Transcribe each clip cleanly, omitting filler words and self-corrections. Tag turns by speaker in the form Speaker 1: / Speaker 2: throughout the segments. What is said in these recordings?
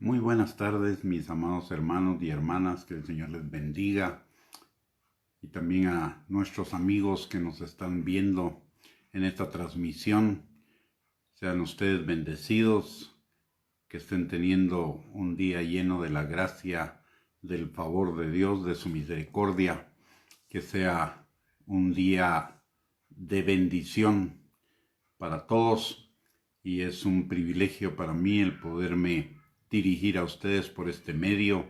Speaker 1: Muy buenas tardes, mis amados hermanos y hermanas, que el Señor les bendiga, y también a nuestros amigos que nos están viendo en esta transmisión. Sean ustedes bendecidos, que estén teniendo un día lleno de la gracia, del favor de Dios, de su misericordia, que sea un día de bendición para todos, y es un privilegio para mí el poderme dirigir a ustedes por este medio,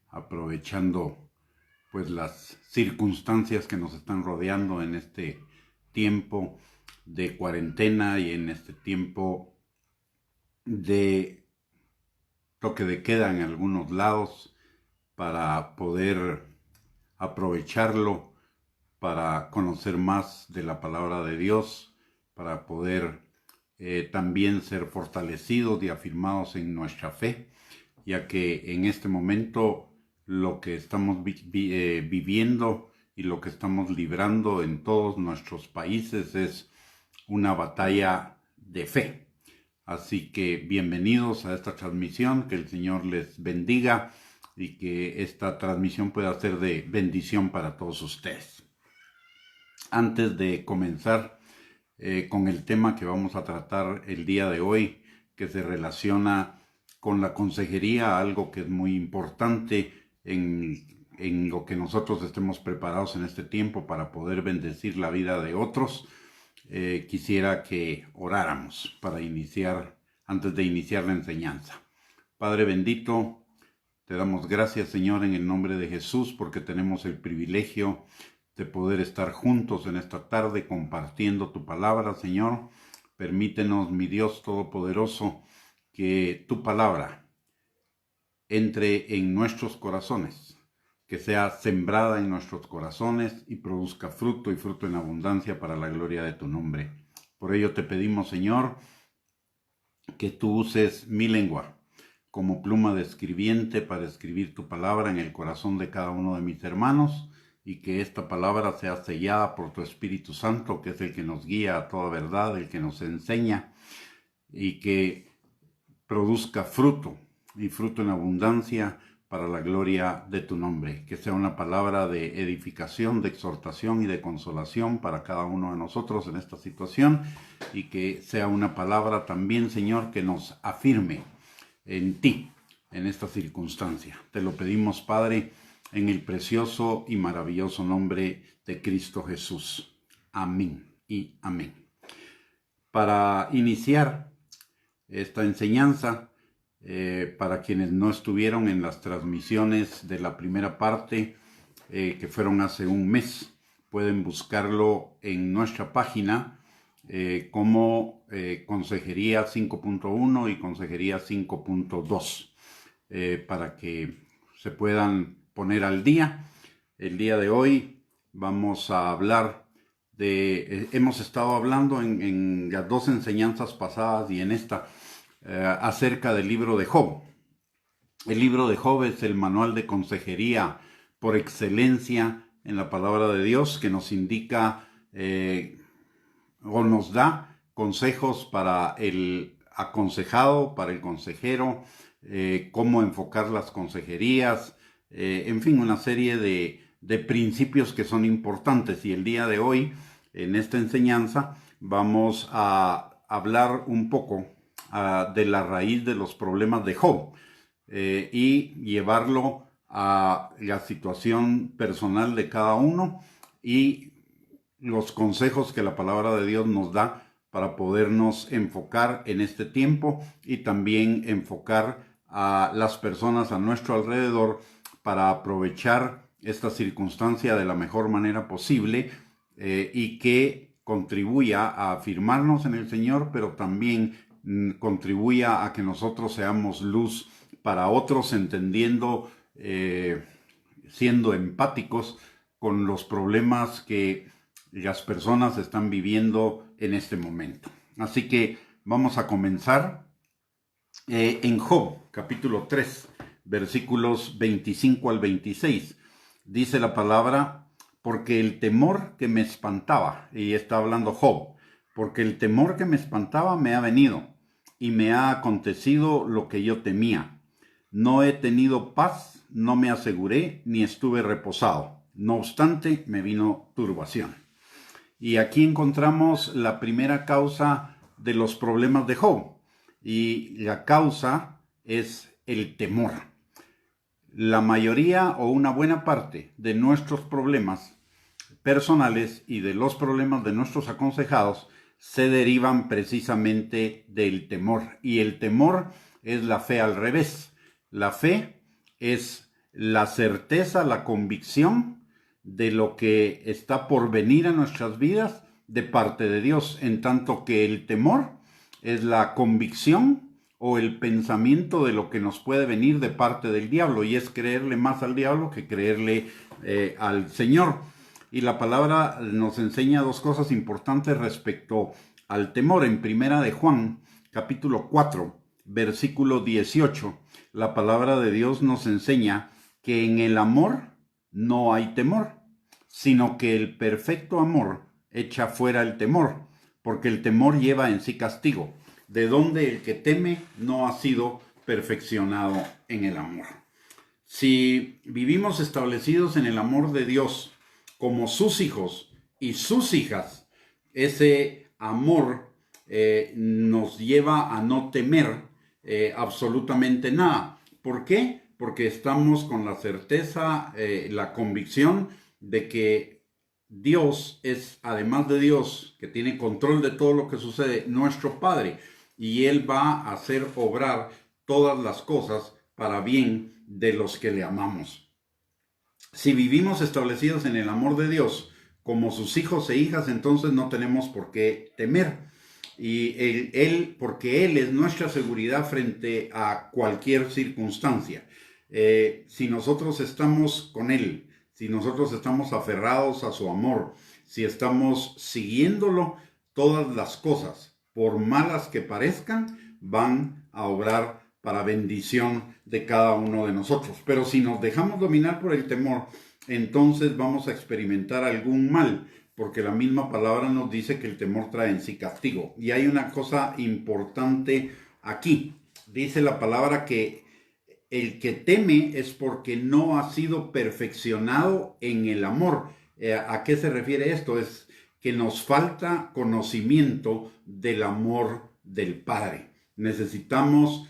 Speaker 1: aprovechando pues las circunstancias que nos están rodeando en este tiempo de cuarentena y en este tiempo de toque de queda en algunos lados, para poder aprovecharlo para conocer más de la palabra de Dios, para poder también ser fortalecidos y afirmados en nuestra fe, ya que en este momento lo que estamos viviendo y lo que estamos librando en todos nuestros países es una batalla de fe. Así que bienvenidos a esta transmisión, que el Señor les bendiga y que esta transmisión pueda ser de bendición para todos ustedes. Antes de comenzar con el tema que vamos a tratar el día de hoy, que se relaciona con la consejería, algo que es muy importante en lo que nosotros estemos preparados en este tiempo para poder bendecir la vida de otros, quisiera que oráramos para iniciar, antes de iniciar la enseñanza. Padre bendito, te damos gracias, Señor, en el nombre de Jesús, porque tenemos el privilegio de poder estar juntos en esta tarde compartiendo tu palabra, Señor. Permítenos, mi Dios Todopoderoso, que tu palabra entre en nuestros corazones, que sea sembrada en nuestros corazones y produzca fruto, y fruto en abundancia, para la gloria de tu nombre. Por ello te pedimos, Señor, que tú uses mi lengua como pluma de escribiente para escribir tu palabra en el corazón de cada uno de mis hermanos, y que esta palabra sea sellada por tu Espíritu Santo, que es el que nos guía a toda verdad, el que nos enseña, y que produzca fruto, y fruto en abundancia, para la gloria de tu nombre. Que sea una palabra de edificación, de exhortación y de consolación para cada uno de nosotros en esta situación, y que sea una palabra también, Señor, que nos afirme en ti, en esta circunstancia. Te lo pedimos, Padre, en el precioso y maravilloso nombre de Cristo Jesús. Amén y amén. Para iniciar esta enseñanza, para quienes no estuvieron en las transmisiones de la primera parte, que fueron hace un mes, pueden buscarlo en nuestra página como Consejería 5.1 y Consejería 5.2, para que se puedan poner al día. El día de hoy vamos a hablar hemos estado hablando en las dos enseñanzas pasadas y en esta, acerca del libro de Job. El libro de Job es el manual de consejería por excelencia en la palabra de Dios, que nos indica o nos da consejos para el aconsejado, para el consejero, cómo enfocar las consejerías, en fin, una serie de principios que son importantes. Y el día de hoy, en esta enseñanza, vamos a hablar un poco de la raíz de los problemas de Job, y llevarlo a la situación personal de cada uno, y los consejos que la palabra de Dios nos da para podernos enfocar en este tiempo, y también enfocar a las personas a nuestro alrededor para aprovechar esta circunstancia de la mejor manera posible, y que contribuya a afirmarnos en el Señor, pero también contribuya a que nosotros seamos luz para otros, entendiendo, siendo empáticos con los problemas que las personas están viviendo en este momento. Así que vamos a comenzar en Job, capítulo 3, versículos 25 al 26. Dice la palabra: porque el temor que me espantaba, y está hablando Job, porque el temor que me espantaba me ha venido, y me ha acontecido lo que yo temía. No he tenido paz, no me aseguré, ni estuve reposado. No obstante, me vino turbación. Y aquí encontramos la primera causa de los problemas de Job. Y la causa es el temor. La mayoría o una buena parte de nuestros problemas personales y de los problemas de nuestros aconsejados se derivan precisamente del temor. Y el temor es la fe al revés. La fe es la certeza, la convicción de lo que está por venir a nuestras vidas de parte de Dios, en tanto que el temor es la convicción o el pensamiento de lo que nos puede venir de parte del diablo, y es creerle más al diablo que creerle al Señor. Y la palabra nos enseña dos cosas importantes respecto al temor. En Primera de Juan, capítulo 4, versículo 18, la palabra de Dios nos enseña que en el amor no hay temor, sino que el perfecto amor echa fuera el temor, porque el temor lleva en sí castigo, de donde el que teme no ha sido perfeccionado en el amor. Si vivimos establecidos en el amor de Dios como sus hijos y sus hijas, ese amor nos lleva a no temer absolutamente nada. ¿Por qué? Porque estamos con la certeza, la convicción de que Dios es, además de Dios, que tiene control de todo lo que sucede, nuestro Padre, y Él va a hacer obrar todas las cosas para bien de los que le amamos. Si vivimos establecidos en el amor de Dios como sus hijos e hijas, entonces no tenemos por qué temer. Y porque Él es nuestra seguridad frente a cualquier circunstancia. Si nosotros estamos con Él, si nosotros estamos aferrados a su amor, si estamos siguiéndolo, todas las cosas, por malas que parezcan, van a obrar para bendición de cada uno de nosotros. Pero si nos dejamos dominar por el temor, entonces vamos a experimentar algún mal, porque la misma palabra nos dice que el temor trae en sí castigo. Y hay una cosa importante aquí. Dice la palabra que el que teme es porque no ha sido perfeccionado en el amor. ¿A qué se refiere esto? Es que nos falta conocimiento del amor del Padre. Necesitamos,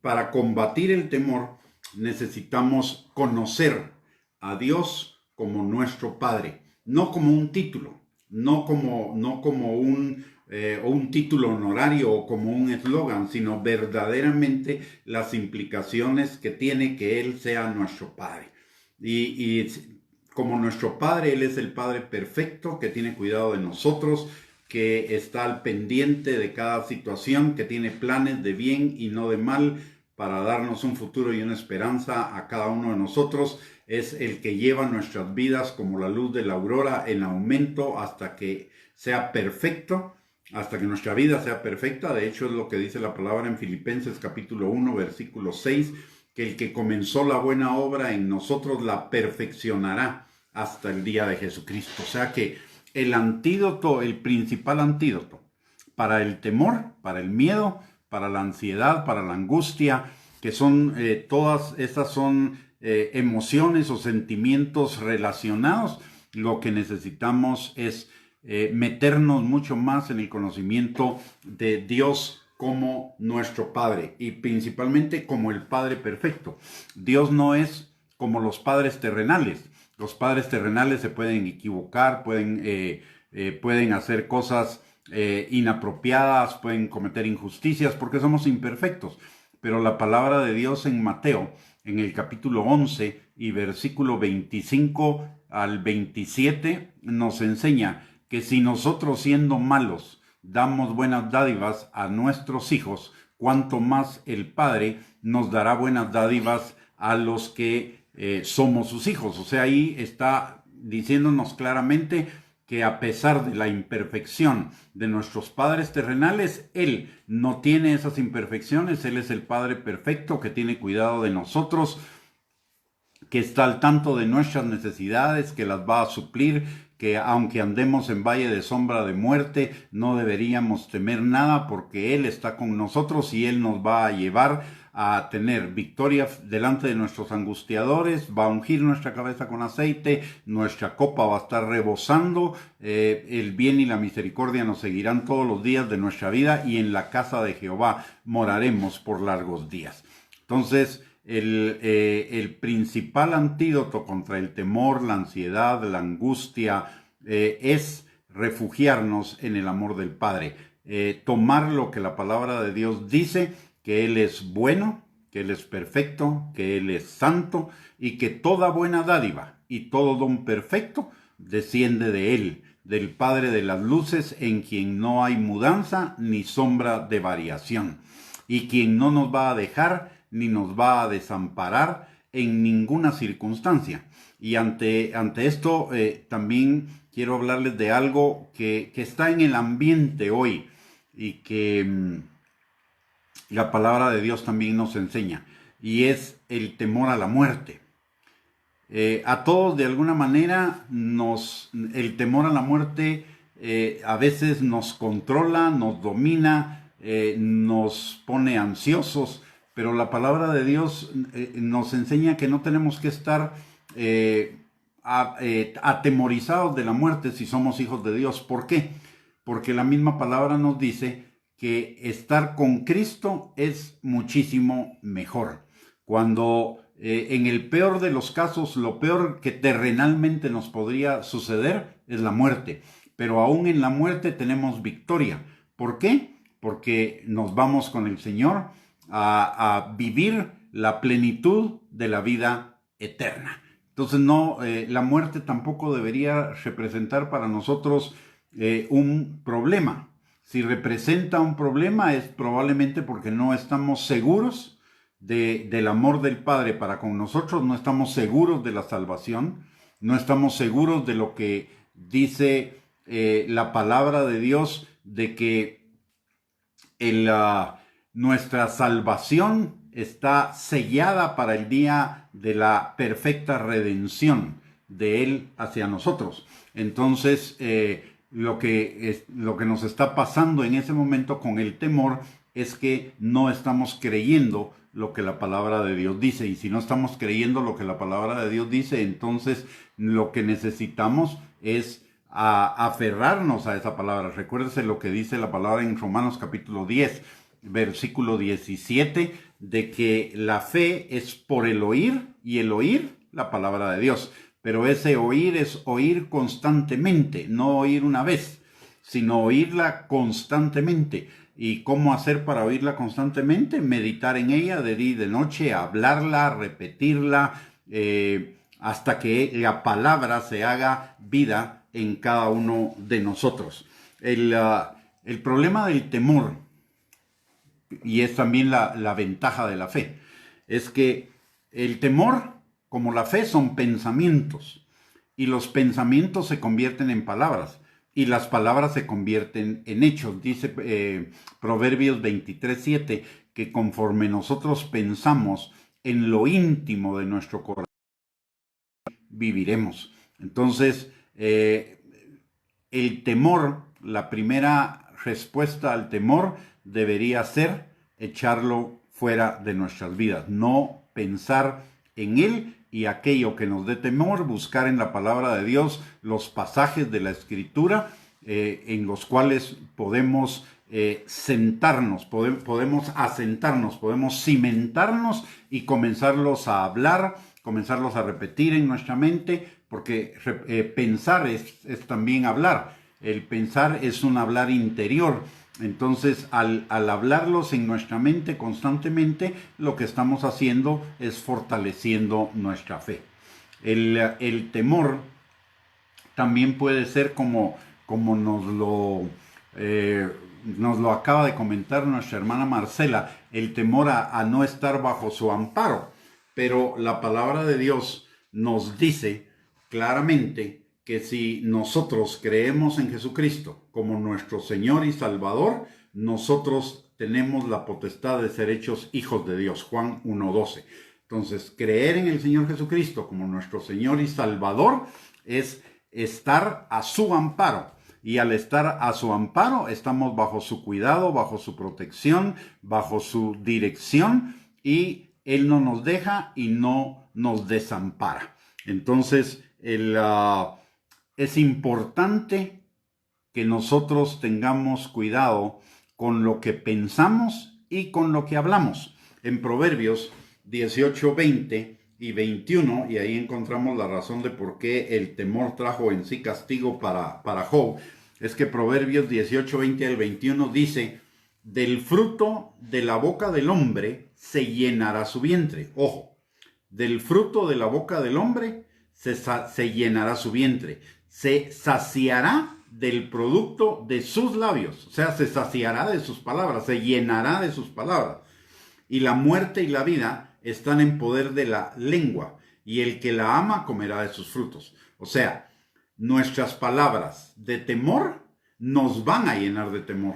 Speaker 1: para combatir el temor, necesitamos conocer a Dios como nuestro Padre. No como un título, no como un título honorario o como un eslogan, sino verdaderamente las implicaciones que tiene que Él sea nuestro Padre. Y como nuestro Padre, Él es el Padre perfecto que tiene cuidado de nosotros, que está al pendiente de cada situación, que tiene planes de bien y no de mal para darnos un futuro y una esperanza a cada uno de nosotros. Es el que lleva nuestras vidas como la luz de la aurora en aumento hasta que sea perfecto, hasta que nuestra vida sea perfecta. De hecho, es lo que dice la palabra en Filipenses capítulo 1, versículo 6, que el que comenzó la buena obra en nosotros la perfeccionará hasta el día de Jesucristo. O sea que el antídoto, el principal antídoto para el temor, para el miedo, para la ansiedad, para la angustia, que son todas estas son emociones o sentimientos relacionados. Lo que necesitamos es meternos mucho más en el conocimiento de Dios como nuestro Padre y principalmente como el Padre perfecto. Dios no es como los padres terrenales. Los padres terrenales se pueden equivocar, pueden hacer cosas inapropiadas, pueden cometer injusticias porque somos imperfectos. Pero la palabra de Dios en Mateo, en el capítulo 11 y versículo 25 al 27, nos enseña que si nosotros siendo malos damos buenas dádivas a nuestros hijos, cuánto más el Padre nos dará buenas dádivas a los que somos sus hijos. O sea, ahí está diciéndonos claramente que a pesar de la imperfección de nuestros padres terrenales, Él no tiene esas imperfecciones. Él es el Padre perfecto que tiene cuidado de nosotros, que está al tanto de nuestras necesidades, que las va a suplir, que aunque andemos en valle de sombra de muerte, no deberíamos temer nada porque Él está con nosotros y Él nos va a llevar a tener victoria delante de nuestros angustiadores, va a ungir nuestra cabeza con aceite, nuestra copa va a estar rebosando, el bien y la misericordia nos seguirán todos los días de nuestra vida y en la casa de Jehová moraremos por largos días. Entonces, el principal antídoto contra el temor, la ansiedad, la angustia, es refugiarnos en el amor del Padre. Tomar lo que la palabra de Dios dice, que Él es bueno, que Él es perfecto, que Él es santo y que toda buena dádiva y todo don perfecto desciende de Él, del Padre de las luces, en quien no hay mudanza ni sombra de variación, y quien no nos va a dejar ni nos va a desamparar en ninguna circunstancia. Y ante esto también quiero hablarles de algo que está en el ambiente hoy y que la palabra de Dios también nos enseña, y es el temor a la muerte. A todos de alguna manera el temor a la muerte a veces nos controla, nos domina, nos pone ansiosos, pero la palabra de Dios nos enseña que no tenemos que estar atemorizados de la muerte si somos hijos de Dios. ¿Por qué? Porque la misma palabra nos dice que estar con Cristo es muchísimo mejor. Cuando en el peor de los casos, lo peor que terrenalmente nos podría suceder es la muerte. Pero aún en la muerte tenemos victoria. ¿Por qué? Porque nos vamos con el Señor a vivir la plenitud de la vida eterna. Entonces la muerte tampoco debería representar para nosotros un problema. Si representa un problema es probablemente porque no estamos seguros del amor del Padre para con nosotros, no estamos seguros de la salvación, no estamos seguros de lo que dice la palabra de Dios, de que nuestra salvación está sellada para el día de la perfecta redención de Él hacia nosotros. Entonces, lo que nos está pasando en ese momento con el temor es que no estamos creyendo lo que la palabra de Dios dice. Y si no estamos creyendo lo que la palabra de Dios dice, entonces lo que necesitamos es aferrarnos a esa palabra. Recuérdese lo que dice la palabra en Romanos capítulo 10, versículo 17, de que la fe es por el oír y el oír la palabra de Dios. Pero ese oír es oír constantemente, no oír una vez, sino oírla constantemente. ¿Y cómo hacer para oírla constantemente? Meditar en ella de día y de noche, hablarla, repetirla, hasta que la palabra se haga vida en cada uno de nosotros. El problema del temor, y es también la ventaja de la fe, es que el temor, como la fe, son pensamientos, y los pensamientos se convierten en palabras, y las palabras se convierten en hechos. Dice Proverbios 23:7, que conforme nosotros pensamos en lo íntimo de nuestro corazón, viviremos. Entonces, el temor, la primera respuesta al temor debería ser echarlo fuera de nuestras vidas, no pensar en él, y aquello que nos dé temor, buscar en la palabra de Dios los pasajes de la Escritura en los cuales podemos sentarnos, podemos asentarnos, podemos cimentarnos y comenzarlos a hablar, comenzarlos a repetir en nuestra mente, porque pensar es también hablar. El pensar es un hablar interior. Entonces, al hablarlos en nuestra mente constantemente, lo que estamos haciendo es fortaleciendo nuestra fe. El temor también puede ser como nos lo acaba de comentar nuestra hermana Marcela, el temor a no estar bajo su amparo. Pero la palabra de Dios nos dice claramente que si nosotros creemos en Jesucristo como nuestro Señor y Salvador, nosotros tenemos la potestad de ser hechos hijos de Dios. Juan 1:12. Entonces, creer en el Señor Jesucristo como nuestro Señor y Salvador es estar a su amparo. Y al estar a su amparo, estamos bajo su cuidado, bajo su protección, bajo su dirección, y Él no nos deja y no nos desampara. Entonces, es importante que nosotros tengamos cuidado con lo que pensamos y con lo que hablamos. En Proverbios 18, 20 y 21, y ahí encontramos la razón de por qué el temor trajo en sí castigo para Job, es que Proverbios 18, 20 al 21 dice: del fruto de la boca del hombre se llenará su vientre. Ojo, del fruto de la boca del hombre se llenará su vientre. Se saciará del producto de sus labios. O sea, se saciará de sus palabras, se llenará de sus palabras. Y la muerte y la vida están en poder de la lengua, y el que la ama comerá de sus frutos. O sea, nuestras palabras de temor nos van a llenar de temor.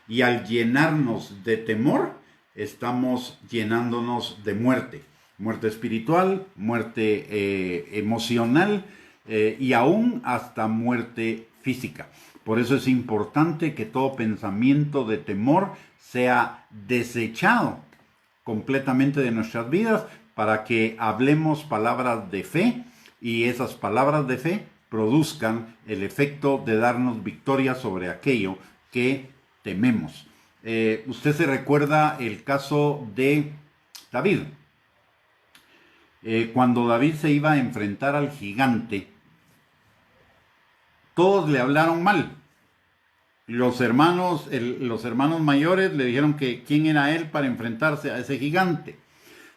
Speaker 1: Y al llenarnos de temor, estamos llenándonos de muerte. Muerte espiritual, muerte emocional, y aún hasta muerte física. Por eso es importante que todo pensamiento de temor sea desechado completamente de nuestras vidas, para que hablemos palabras de fe, y esas palabras de fe produzcan el efecto de darnos victoria sobre aquello que tememos. Usted se recuerda el caso de David. Cuando David se iba a enfrentar al gigante, todos le hablaron mal. Los hermanos mayores le dijeron que quién era él para enfrentarse a ese gigante.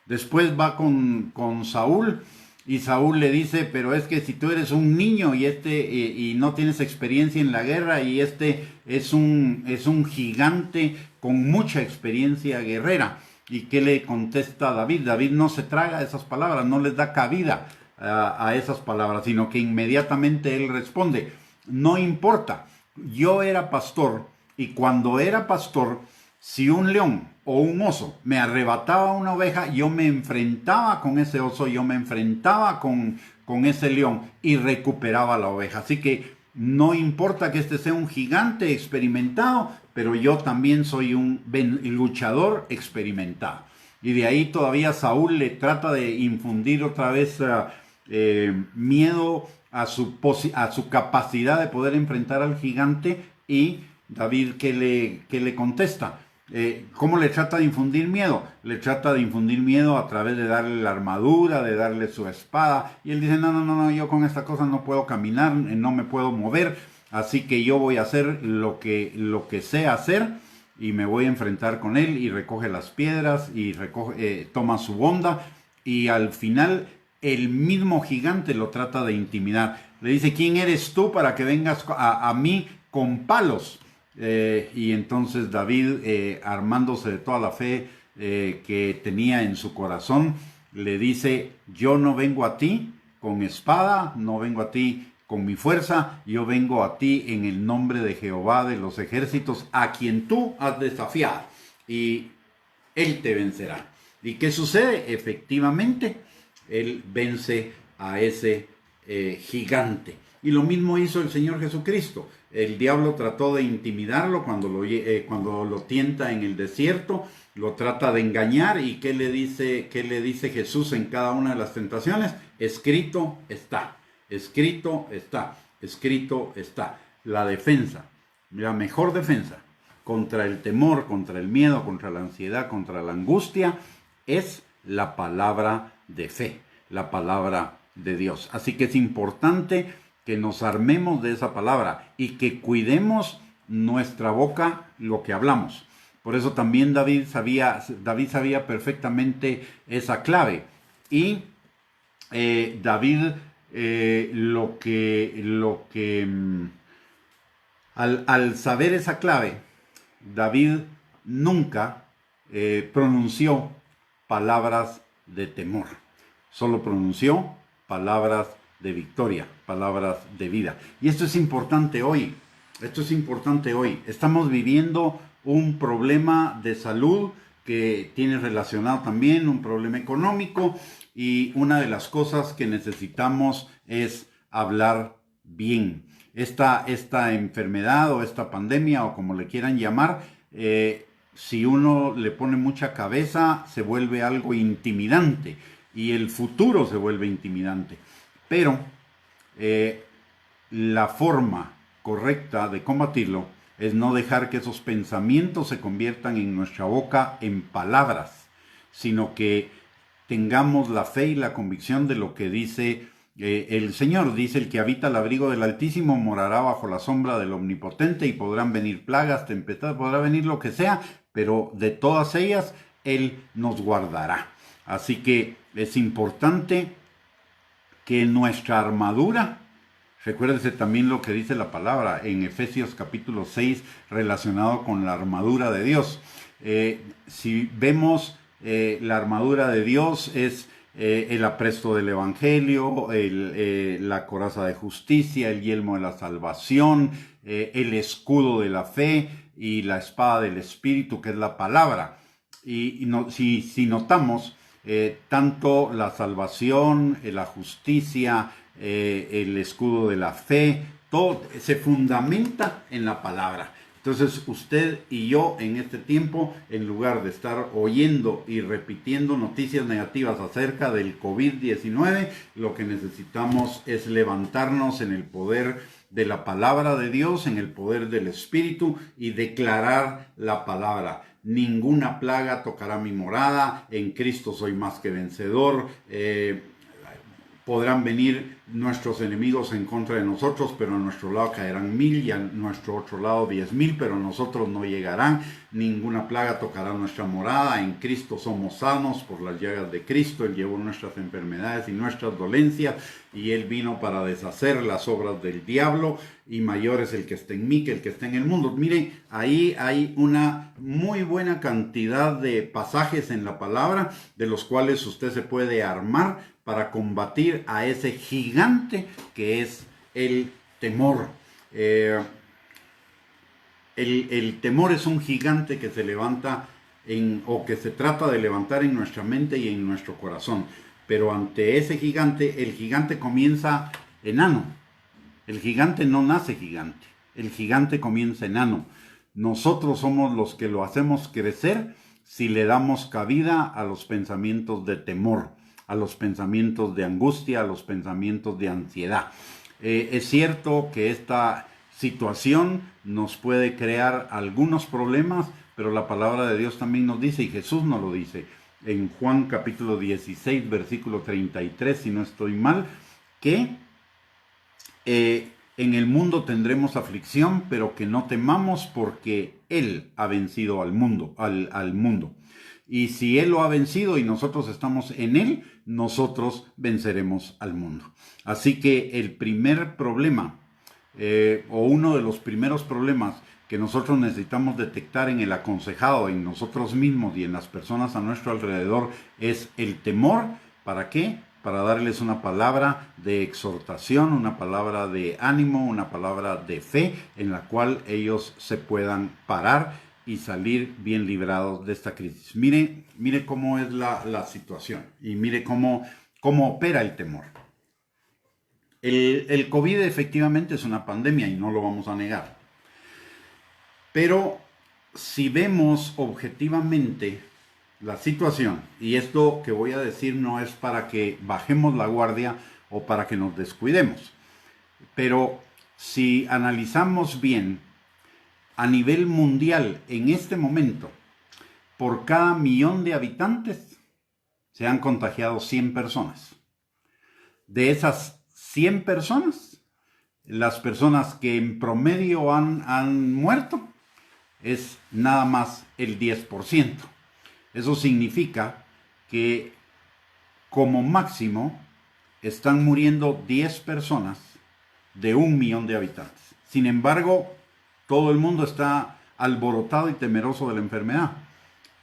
Speaker 1: Después va con Saúl, y Saúl le dice: pero es que si tú eres un niño y no tienes experiencia en la guerra, y este es un gigante con mucha experiencia guerrera. ¿Y qué le contesta David? David no se traga esas palabras, no les da cabida a esas palabras, sino que inmediatamente él responde: no importa, yo era pastor, y cuando era pastor, si un león o un oso me arrebataba una oveja, yo me enfrentaba con ese oso, yo me enfrentaba con ese león y recuperaba la oveja. Así que no importa que este sea un gigante experimentado, pero yo también soy un luchador experimentado. Y de ahí todavía Saúl le trata de infundir otra vez miedo a su capacidad de poder enfrentar al gigante. Y David, ¿qué le contesta? ¿Cómo le trata de infundir miedo? Le trata de infundir miedo a través de darle la armadura, de darle su espada. Y él dice: no, yo con esta cosa no puedo caminar, no me puedo mover, así que yo voy a hacer lo que sé hacer, y me voy a enfrentar con él. Y recoge las piedras y toma su honda, y al final el mismo gigante lo trata de intimidar. Le dice: ¿quién eres tú para que vengas a mí con palos? Y entonces David, armándose de toda la fe que tenía en su corazón, le dice: yo no vengo a ti con espada, no vengo a ti con mi fuerza, yo vengo a ti en el nombre de Jehová de los ejércitos, a quien tú has desafiado, y él te vencerá. ¿Y qué sucede? Efectivamente, él vence a ese gigante. Y lo mismo hizo el Señor Jesucristo. El diablo trató de intimidarlo cuando lo tienta en el desierto, lo trata de engañar. ¿Y qué le dice Jesús en cada una de las tentaciones? Escrito está, escrito está, escrito está. La defensa, la mejor defensa contra el temor, contra el miedo, contra la ansiedad, contra la angustia, es la palabra de fe, la palabra de Dios. Así que es importante que nos armemos de esa palabra y que cuidemos nuestra boca, lo que hablamos. Por eso también David sabía perfectamente esa clave. Y David, al saber esa clave, David nunca pronunció palabras de temor. Solo pronunció palabras de victoria, palabras de vida. Y esto es importante hoy. Estamos viviendo un problema de salud que tiene relacionado también un problema económico, y una de las cosas que necesitamos es hablar bien. Esta enfermedad o esta pandemia o como le quieran llamar, si uno le pone mucha cabeza, se vuelve algo intimidante y el futuro se vuelve intimidante. Pero la forma correcta de combatirlo es no dejar que esos pensamientos se conviertan en nuestra boca en palabras, sino que tengamos la fe y la convicción de lo que dice el Señor. Dice: el que habita al abrigo del Altísimo morará bajo la sombra del Omnipotente, y podrán venir plagas, tempestades, podrá venir lo que sea, pero de todas ellas Él nos guardará. Así que es importante que nuestra armadura, recuérdese también lo que dice la palabra en Efesios capítulo 6 relacionado con la armadura de Dios. Si vemos la armadura de Dios es el apresto del Evangelio, la coraza de justicia, el yelmo de la salvación, el escudo de la fe y la espada del Espíritu, que es la palabra. Si notamos, tanto la salvación, la justicia, el escudo de la fe, todo se fundamenta en la palabra. Entonces usted y yo en este tiempo, en lugar de estar oyendo y repitiendo noticias negativas acerca del COVID-19, lo que necesitamos es levantarnos en el poder de la palabra de Dios, en el poder del Espíritu, y declarar la palabra. Ninguna plaga tocará mi morada, en Cristo soy más que vencedor. Podrán venir nuestros enemigos en contra de nosotros, pero a nuestro lado caerán 1000 y a nuestro otro lado 10,000, pero a nosotros no llegarán. Ninguna plaga tocará nuestra morada. En Cristo somos sanos por las llagas de Cristo. Él llevó nuestras enfermedades y nuestras dolencias, y Él vino para deshacer las obras del diablo, y mayor es el que está en mí que el que está en el mundo. Miren, ahí hay una muy buena cantidad de pasajes en la palabra de los cuales usted se puede armar para combatir a ese gigante que es el temor. El temor es un gigante que se levanta o que se trata de levantar en nuestra mente y en nuestro corazón. Pero ante ese gigante, el gigante comienza enano. El gigante no nace gigante. El gigante comienza enano. Nosotros somos los que lo hacemos crecer si le damos cabida a los pensamientos de temor, a los pensamientos de angustia, a los pensamientos de ansiedad. Es cierto que esta situación nos puede crear algunos problemas, pero la palabra de Dios también nos dice, y Jesús nos lo dice, en Juan capítulo 16, versículo 33, si no estoy mal, que en el mundo tendremos aflicción, pero que no temamos porque Él ha vencido al mundo. Y si Él lo ha vencido y nosotros estamos en Él, nosotros venceremos al mundo. Así que el primer problema, o uno de los primeros problemas que nosotros necesitamos detectar en el aconsejado, en nosotros mismos y en las personas a nuestro alrededor, es el temor. ¿Para qué? Para darles una palabra de exhortación, una palabra de ánimo, una palabra de fe, en la cual ellos se puedan parar y salir bien librados de esta crisis. Mire cómo es la situación, y mire cómo opera el temor. El COVID efectivamente es una pandemia y no lo vamos a negar. Pero si vemos objetivamente la situación, y esto que voy a decir no es para que bajemos la guardia o para que nos descuidemos, pero si analizamos bien, a nivel mundial en este momento, por cada 1,000,000 de habitantes se han contagiado 100 personas. De esas 100 personas, las personas que en promedio han muerto es nada más el 10%. Eso significa que como máximo están muriendo 10 personas de 1,000,000 de habitantes. Sin embargo, todo el mundo está alborotado y temeroso de la enfermedad.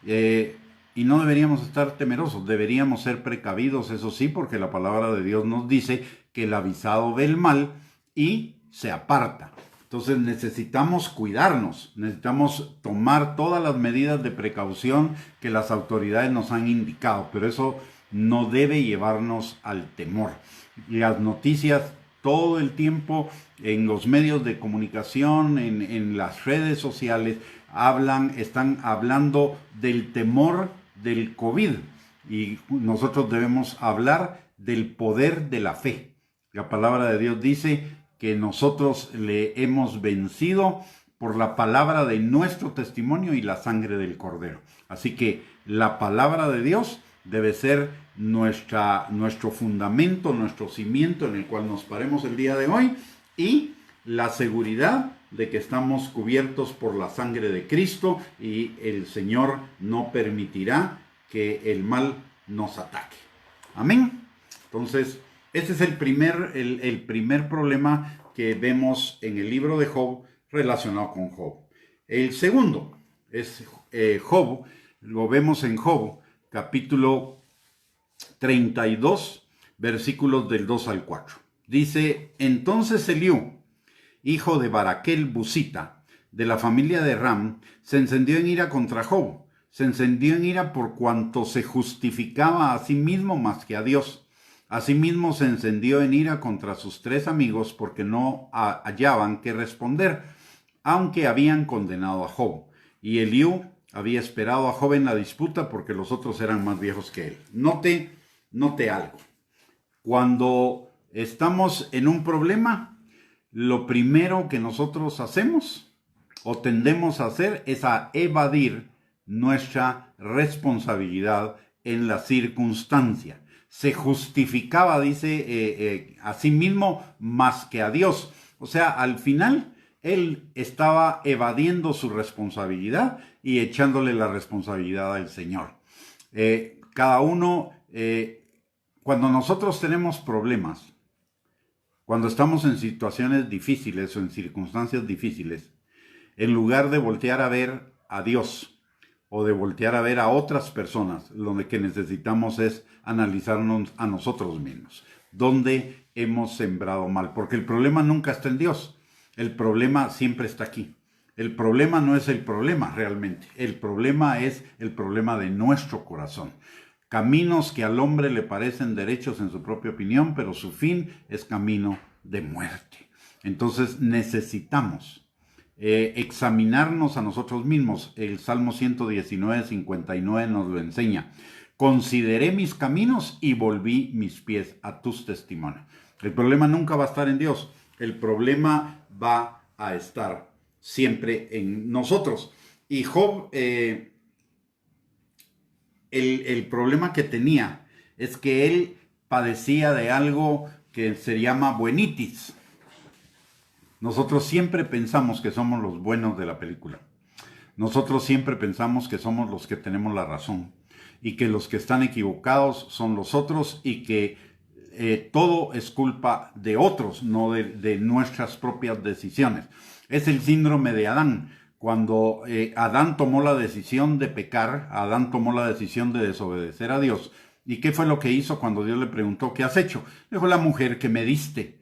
Speaker 1: Y no deberíamos estar temerosos, deberíamos ser precavidos, eso sí, porque la palabra de Dios nos dice que el avisado ve el mal y se aparta. Entonces necesitamos cuidarnos, necesitamos tomar todas las medidas de precaución que las autoridades nos han indicado, pero eso no debe llevarnos al temor. Las noticias todo el tiempo en los medios de comunicación, en las redes sociales, están hablando del temor del COVID. Y nosotros debemos hablar del poder de la fe. La palabra de Dios dice que nosotros le hemos vencido por la palabra de nuestro testimonio y la sangre del Cordero. Así que la palabra de Dios debe ser nuestro fundamento, nuestro cimiento en el cual nos paremos el día de hoy, y la seguridad de que estamos cubiertos por la sangre de Cristo y el Señor no permitirá que el mal nos ataque. Amén. Entonces, ese es el primer problema que vemos en el libro de Job relacionado con Job. El segundo es Job, lo vemos en Job, capítulo 32, versículos del 2 al 4. Dice: entonces Eliú, hijo de Baraquel Busita, de la familia de Ram, se encendió en ira contra Job. Se encendió en ira por cuanto se justificaba a sí mismo más que a Dios. Asimismo se encendió en ira contra sus 3 amigos porque no hallaban qué responder, aunque habían condenado a Job. Y Eliú había esperado a Job en la disputa porque los otros eran más viejos que él. Note algo. Cuando estamos en un problema, lo primero que nosotros hacemos o tendemos a hacer es a evadir nuestra responsabilidad en la circunstancia. Se justificaba, dice, a sí mismo más que a Dios. O sea, al final él estaba evadiendo su responsabilidad y echándole la responsabilidad al Señor. Cada uno, cuando nosotros tenemos problemas, cuando estamos en situaciones difíciles o en circunstancias difíciles, en lugar de voltear a ver a Dios o de voltear a ver a otras personas, lo que necesitamos es analizarnos a nosotros mismos. ¿Dónde hemos sembrado mal? Porque el problema nunca está en Dios. El problema siempre está aquí. El problema no es el problema realmente. El problema es el problema de nuestro corazón. Caminos que al hombre le parecen derechos en su propia opinión, pero su fin es camino de muerte. Entonces necesitamos examinarnos a nosotros mismos. El Salmo 119, 59 nos lo enseña. Consideré mis caminos y volví mis pies a tus testimonios. El problema nunca va a estar en Dios. El problema va a estar siempre en nosotros. Y Job, el problema que tenía es que él padecía de algo que se llama buenitis. Nosotros siempre pensamos que somos los buenos de la película. Nosotros siempre pensamos que somos los que tenemos la razón y que los que están equivocados son los otros y que todo es culpa de otros, no de nuestras propias decisiones. Es el síndrome de Adán. Cuando Adán tomó la decisión de pecar, Adán tomó la decisión de desobedecer a Dios. ¿Y qué fue lo que hizo cuando Dios le preguntó: ¿qué has hecho? Dijo: la mujer que me diste.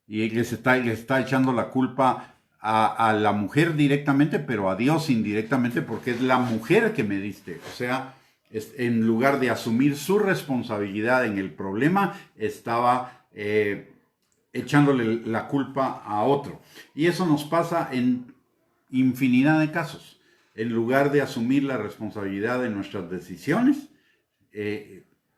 Speaker 1: Y él le está echando la culpa a la mujer directamente, pero a Dios indirectamente, porque es la mujer que me diste. O sea, en lugar de asumir su responsabilidad en el problema, estaba echándole la culpa a otro. Y eso nos pasa en infinidad de casos. En lugar de asumir la responsabilidad de nuestras decisiones,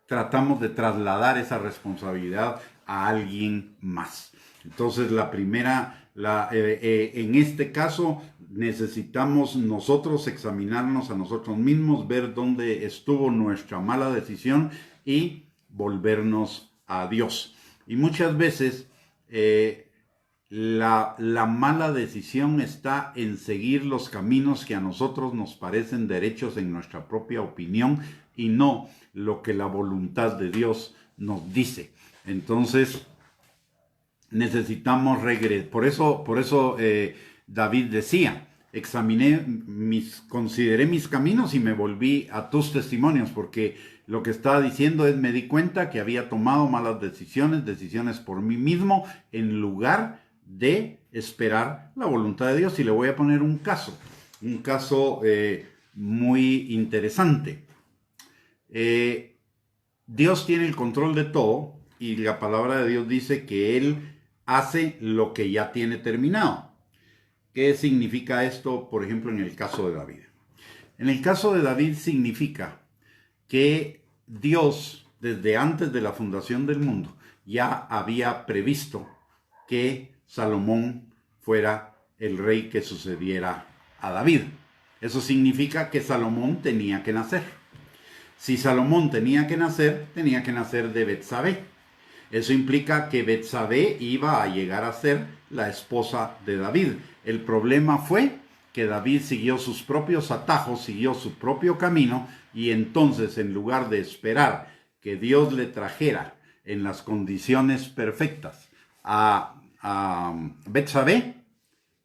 Speaker 1: tratamos de trasladar esa responsabilidad a alguien más. Entonces, en este caso, necesitamos nosotros examinarnos a nosotros mismos, ver dónde estuvo nuestra mala decisión y volvernos a Dios. Y muchas veces la mala decisión está en seguir los caminos que a nosotros nos parecen derechos en nuestra propia opinión y no lo que la voluntad de Dios nos dice. Entonces, necesitamos regresar. Por eso David decía: consideré mis caminos y me volví a tus testimonios, porque lo que estaba diciendo es: me di cuenta que había tomado malas decisiones por mí mismo, en lugar de esperar la voluntad de Dios. Y le voy a poner un caso muy interesante. Dios tiene el control de todo, y la palabra de Dios dice que Él hace lo que ya tiene terminado. ¿Qué significa esto, por ejemplo, en el caso de David? En el caso de David significa que Dios, desde antes de la fundación del mundo, ya había previsto que Salomón fuera el rey que sucediera a David. Eso significa que Salomón tenía que nacer. Si Salomón tenía que nacer de Betsabé. Eso implica que Betsabé iba a llegar a ser la esposa de David. El problema fue que David siguió sus propios atajos, siguió su propio camino, y entonces, en lugar de esperar que Dios le trajera en las condiciones perfectas a Betsabé,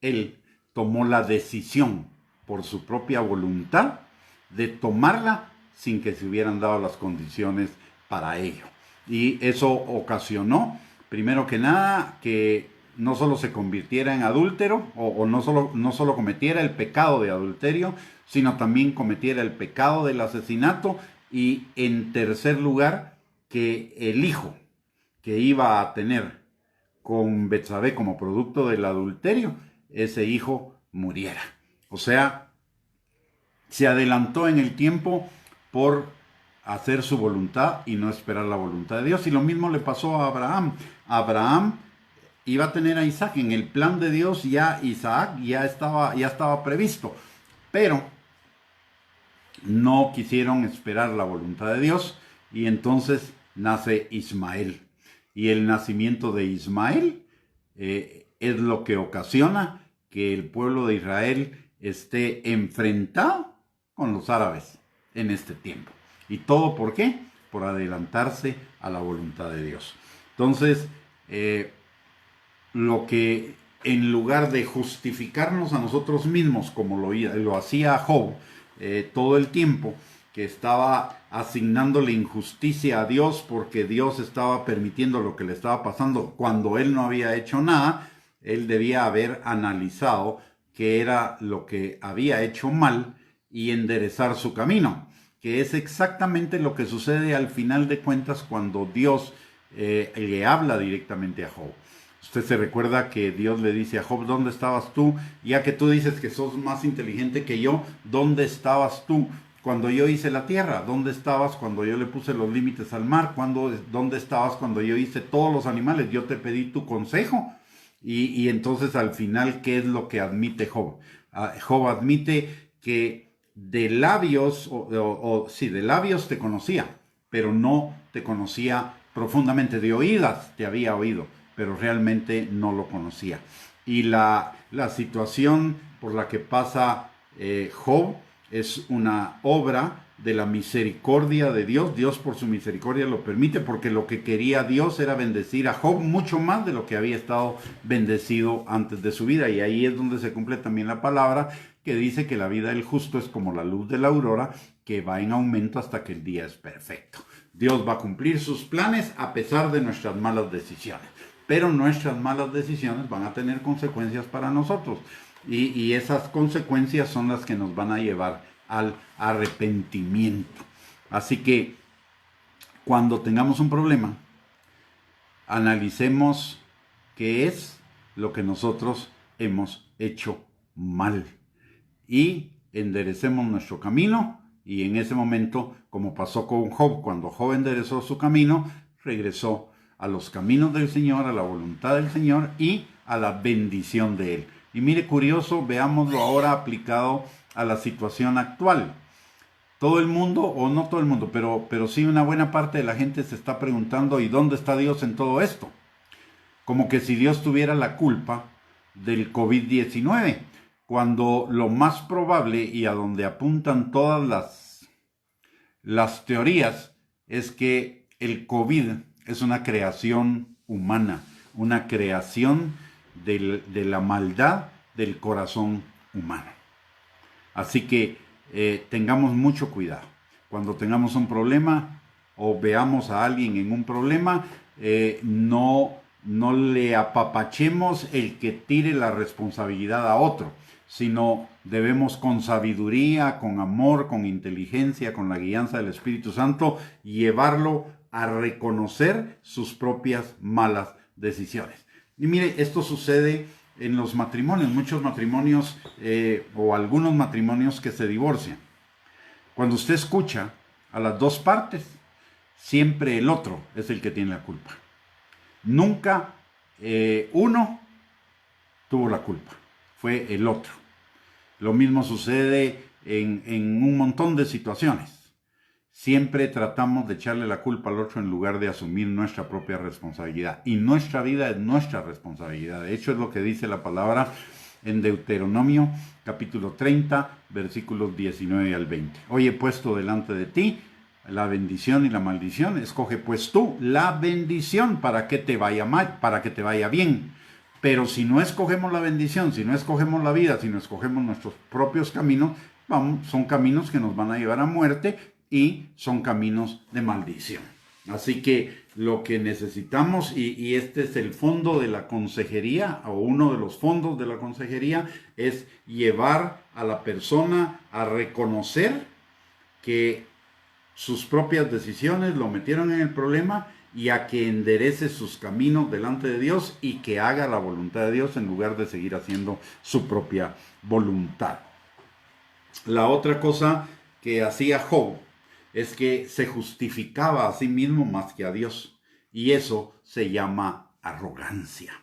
Speaker 1: él tomó la decisión por su propia voluntad de tomarla sin que se hubieran dado las condiciones para ello. Y eso ocasionó, primero que nada, que no solo se convirtiera en adúltero, o no solo cometiera el pecado de adulterio, sino también cometiera el pecado del asesinato, y en tercer lugar, que el hijo que iba a tener con Betsabé como producto del adulterio, ese hijo muriera. O sea, se adelantó en el tiempo por hacer su voluntad y no esperar la voluntad de Dios. Y lo mismo le pasó a Abraham. Abraham iba a tener a Isaac. En el plan de Dios ya Isaac ya estaba previsto. Pero no quisieron esperar la voluntad de Dios, y entonces nace Ismael. Y el nacimiento de Ismael es lo que ocasiona que el pueblo de Israel esté enfrentado con los árabes en este tiempo. ¿Y todo por qué? Por adelantarse a la voluntad de Dios. Entonces, lo que, en lugar de justificarnos a nosotros mismos, como lo hacía Job todo el tiempo, que estaba asignándole injusticia a Dios porque Dios estaba permitiendo lo que le estaba pasando cuando él no había hecho nada, él debía haber analizado qué era lo que había hecho mal y enderezar su camino, que es exactamente lo que sucede al final de cuentas cuando Dios le habla directamente a Job. Usted se recuerda que Dios le dice a Job: ¿dónde estabas tú? Ya que tú dices que sos más inteligente que yo, ¿dónde estabas tú cuando yo hice la tierra? ¿Dónde estabas cuando yo le puse los límites al mar? ¿Dónde estabas cuando yo hice todos los animales? Yo te pedí tu consejo. Y entonces, al final, ¿qué es lo que admite Job? Job admite que de labios, de labios te conocía, pero no te conocía profundamente. De oídas te había oído, pero realmente no lo conocía. Y la situación por la que pasa Job es una obra de la misericordia de Dios. Dios, por su misericordia, lo permite, porque lo que quería Dios era bendecir a Job mucho más de lo que había estado bendecido antes de su vida. Y ahí es donde se cumple también la palabra que dice que la vida del justo es como la luz de la aurora, que va en aumento hasta que el día es perfecto. Dios va a cumplir sus planes a pesar de nuestras malas decisiones, pero nuestras malas decisiones van a tener consecuencias para nosotros, y esas consecuencias son las que nos van a llevar al arrepentimiento. Así que, cuando tengamos un problema, analicemos qué es lo que nosotros hemos hecho mal y enderecemos nuestro camino. Y en ese momento, como pasó con Job, cuando Job enderezó su camino, regresó a los caminos del Señor, a la voluntad del Señor y a la bendición de Él. Y mire, curioso, veámoslo ahora aplicado a la situación actual. Todo el mundo, o no todo el mundo, pero sí una buena parte de la gente se está preguntando: ¿y dónde está Dios en todo esto? Como que si Dios tuviera la culpa del COVID-19, cuando lo más probable, y a donde apuntan todas las teorías, es que el COVID es una creación humana, una creación de la maldad del corazón humano. Así que tengamos mucho cuidado. Cuando tengamos un problema o veamos a alguien en un problema, no le apapachemos el que tire la responsabilidad a otro, sino debemos, con sabiduría, con amor, con inteligencia, con la guianza del Espíritu Santo, llevarlo a reconocer sus propias malas decisiones. Y mire, esto sucede en los matrimonios, muchos matrimonios o algunos matrimonios que se divorcian. Cuando usted escucha a las dos partes, siempre el otro es el que tiene la culpa. Nunca uno tuvo la culpa, fue el otro. Lo mismo sucede en un montón de situaciones. Siempre tratamos de echarle la culpa al otro en lugar de asumir nuestra propia responsabilidad. Y nuestra vida es nuestra responsabilidad. De hecho, es lo que dice la palabra en Deuteronomio, capítulo 30, versículos 19 al 20. Hoy he puesto delante de ti la bendición y la maldición. Escoge pues tú la bendición para que te vaya mal, para que te vaya bien. Pero si no escogemos la bendición, si no escogemos la vida, si no escogemos nuestros propios caminos, son caminos que nos van a llevar a muerte y son caminos de maldición. Así que lo que necesitamos, y este es el fondo de la consejería, o uno de los fondos de la consejería, es llevar a la persona a reconocer que sus propias decisiones lo metieron en el problema y a que enderece sus caminos delante de Dios y que haga la voluntad de Dios en lugar de seguir haciendo su propia voluntad. La otra cosa que hacía Job es que se justificaba a sí mismo más que a Dios, y eso se llama arrogancia.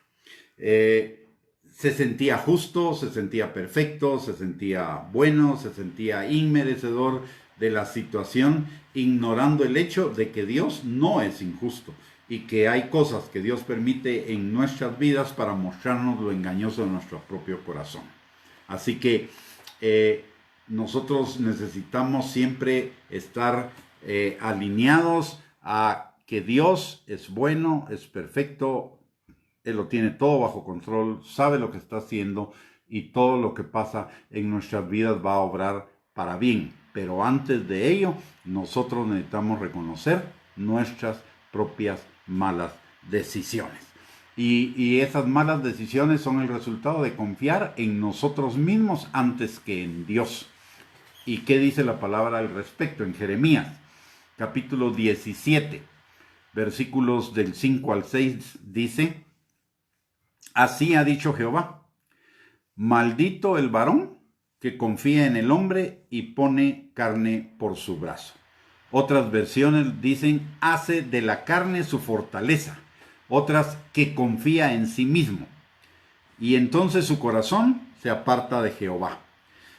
Speaker 1: Se sentía justo, se sentía perfecto, se sentía bueno, se sentía inmerecedor de la situación, ignorando el hecho de que Dios no es injusto y que hay cosas que Dios permite en nuestras vidas para mostrarnos lo engañoso de nuestro propio corazón. Así que nosotros necesitamos siempre estar alineados a que Dios es bueno, es perfecto, Él lo tiene todo bajo control, sabe lo que está haciendo y todo lo que pasa en nuestras vidas va a obrar para bien. Pero antes de ello, nosotros necesitamos reconocer nuestras propias malas decisiones. Y esas malas decisiones son el resultado de confiar en nosotros mismos antes que en Dios. ¿Y qué dice la palabra al respecto? En Jeremías, capítulo 17, versículos del 5 al 6, dice: Así ha dicho Jehová, maldito el varón que confía en el hombre y pone carne por su brazo. Otras versiones dicen, hace de la carne su fortaleza. Otras, que confía en sí mismo. Y entonces su corazón se aparta de Jehová.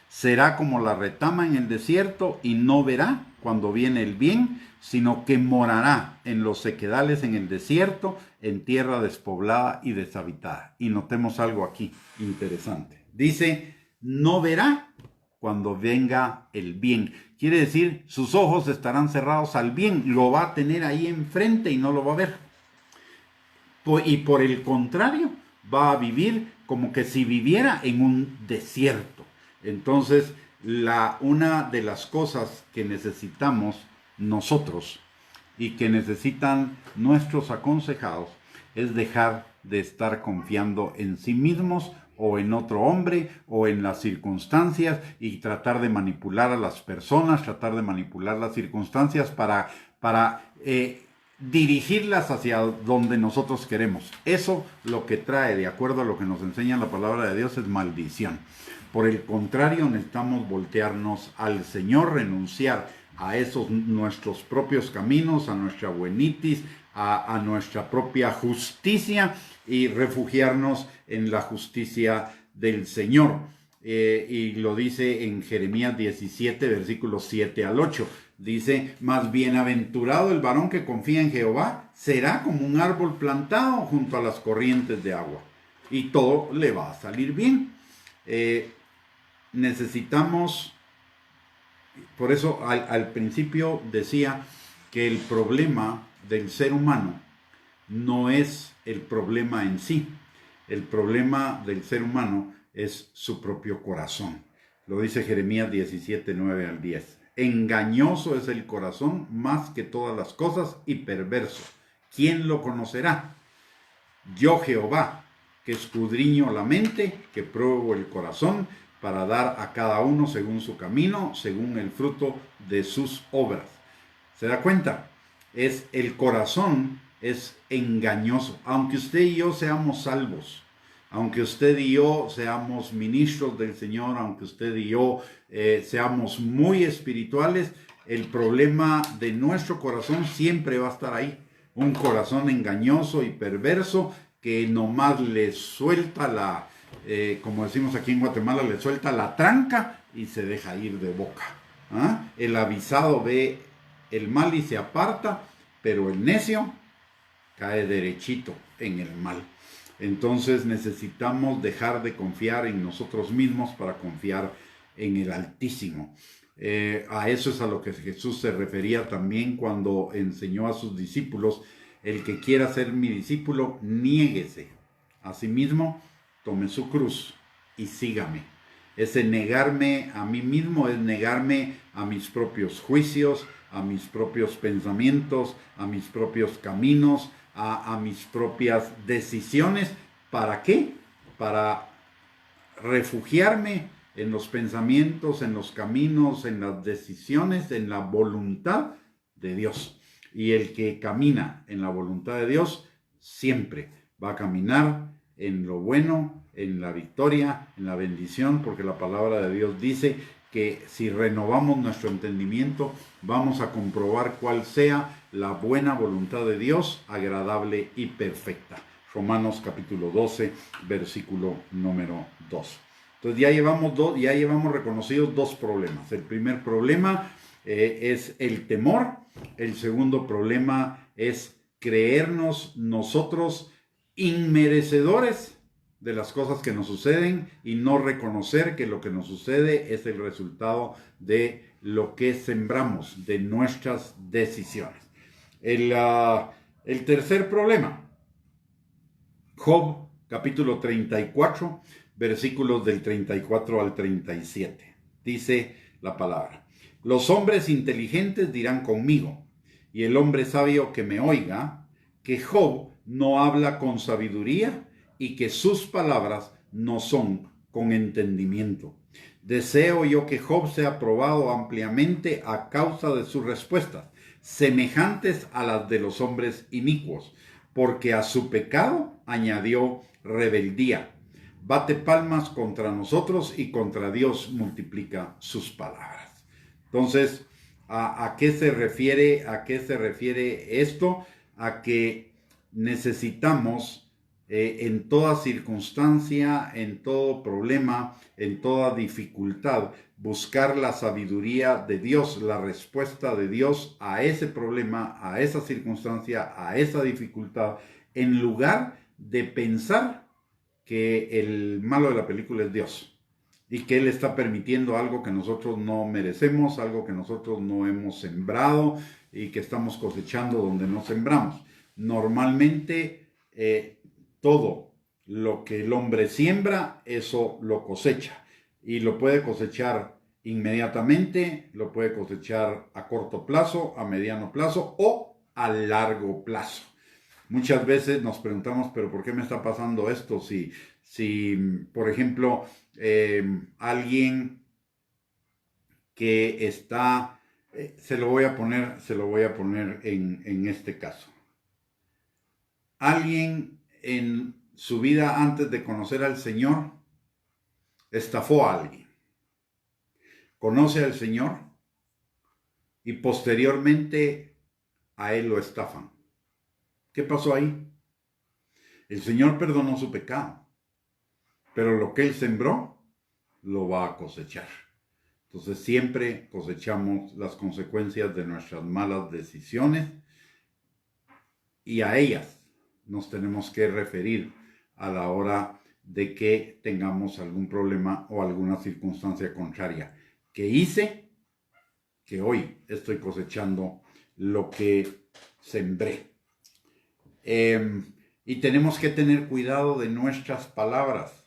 Speaker 1: Será como la retama en el desierto y no verá cuando viene el bien, sino que morará en los sequedales en el desierto, en tierra despoblada y deshabitada. Y notemos algo aquí interesante. Dice, no verá cuando venga el bien. Quiere decir, sus ojos estarán cerrados al bien, lo va a tener ahí enfrente y no lo va a ver. Y por el contrario, va a vivir como que si viviera en un desierto. Entonces, una de las cosas que necesitamos nosotros y que necesitan nuestros aconsejados es dejar de estar confiando en sí mismos o en otro hombre o en las circunstancias y tratar de manipular a las personas, tratar de manipular las circunstancias para dirigirlas hacia donde nosotros queremos. Eso lo que trae, de acuerdo a lo que nos enseña la palabra de Dios, es maldición. Por el contrario, necesitamos voltearnos al Señor, renunciar a esos nuestros propios caminos, a nuestra buenitis, a nuestra propia justicia y refugiarnos en la justicia del Señor. Y lo dice en Jeremías 17, versículos 7 al 8. Dice, más bienaventurado el varón que confía en Jehová, será como un árbol plantado junto a las corrientes de agua, y todo le va a salir bien. Necesitamos, por eso al principio decía que el problema del ser humano no es el problema en sí. El problema del ser humano es su propio corazón. Lo dice Jeremías 17, 9 al 10. Engañoso es el corazón más que todas las cosas y perverso. ¿Quién lo conocerá? Yo, Jehová, que escudriño la mente, que pruebo el corazón, para dar a cada uno según su camino, según el fruto de sus obras. ¿Se da cuenta? Es el corazón es engañoso. Aunque usted y yo seamos salvos, aunque usted y yo seamos ministros del Señor, aunque usted y yo seamos muy espirituales, el problema de nuestro corazón siempre va a estar ahí. Un corazón engañoso y perverso que nomás le suelta como decimos aquí en Guatemala, le suelta la tranca y se deja ir de boca. ¿Ah? El avisado ve el mal y se aparta, pero el necio cae derechito en el mal. Entonces necesitamos dejar de confiar en nosotros mismos para confiar en el Altísimo. A eso es a lo que Jesús se refería también cuando enseñó a sus discípulos: el que quiera ser mi discípulo, niéguese a sí mismo, tome su cruz y sígame. Ese negarme a mí mismo es negarme a mis propios juicios, a mis propios pensamientos, a mis propios caminos, a mis propias decisiones. ¿Para qué? Para refugiarme en los pensamientos, en los caminos, en las decisiones, en la voluntad de Dios. Y el que camina en la voluntad de Dios siempre va a caminar en lo bueno, en la victoria, en la bendición, porque la palabra de Dios dice que si renovamos nuestro entendimiento, vamos a comprobar cuál sea la buena voluntad de Dios, agradable y perfecta. Romanos capítulo 12, versículo número 2. Entonces ya llevamos reconocidos dos problemas. El primer problema es el temor. El segundo problema es creernos nosotros inmerecedores de las cosas que nos suceden y no reconocer que lo que nos sucede es el resultado de lo que sembramos, de nuestras decisiones. El tercer problema, Job capítulo 34, versículos del 34 al 37. Dice la palabra: los hombres inteligentes dirán conmigo, y el hombre sabio que me oiga, que Job no habla con sabiduría y que sus palabras no son con entendimiento. Deseo yo que Job sea probado ampliamente a causa de sus respuestas, semejantes a las de los hombres inicuos, porque a su pecado añadió rebeldía. Bate palmas contra nosotros y contra Dios multiplica sus palabras. Entonces, ¿a qué se refiere? ¿A qué se refiere esto? A que necesitamos en toda circunstancia, en todo problema, en toda dificultad, buscar la sabiduría de Dios, la respuesta de Dios a ese problema, a esa circunstancia, a esa dificultad, en lugar de pensar que el malo de la película es Dios y que Él está permitiendo algo que nosotros no merecemos, algo que nosotros no hemos sembrado y que estamos cosechando donde no sembramos. Normalmente todo lo que el hombre siembra, eso lo cosecha. Y lo puede cosechar inmediatamente, lo puede cosechar a corto plazo, a mediano plazo o a largo plazo. Muchas veces nos preguntamos, pero ¿por qué me está pasando esto? Si por ejemplo, alguien que está, se lo voy a poner en este caso. Alguien en su vida antes de conocer al Señor estafó a alguien. Conoce al Señor y posteriormente a él lo estafan. ¿Qué pasó ahí? El Señor perdonó su pecado, pero lo que él sembró lo va a cosechar. Entonces siempre cosechamos las consecuencias de nuestras malas decisiones y a ellas nos tenemos que referir a la hora de que tengamos algún problema o alguna circunstancia contraria. ¿Qué hice? Que hoy estoy cosechando lo que sembré. Y tenemos que tener cuidado de nuestras palabras.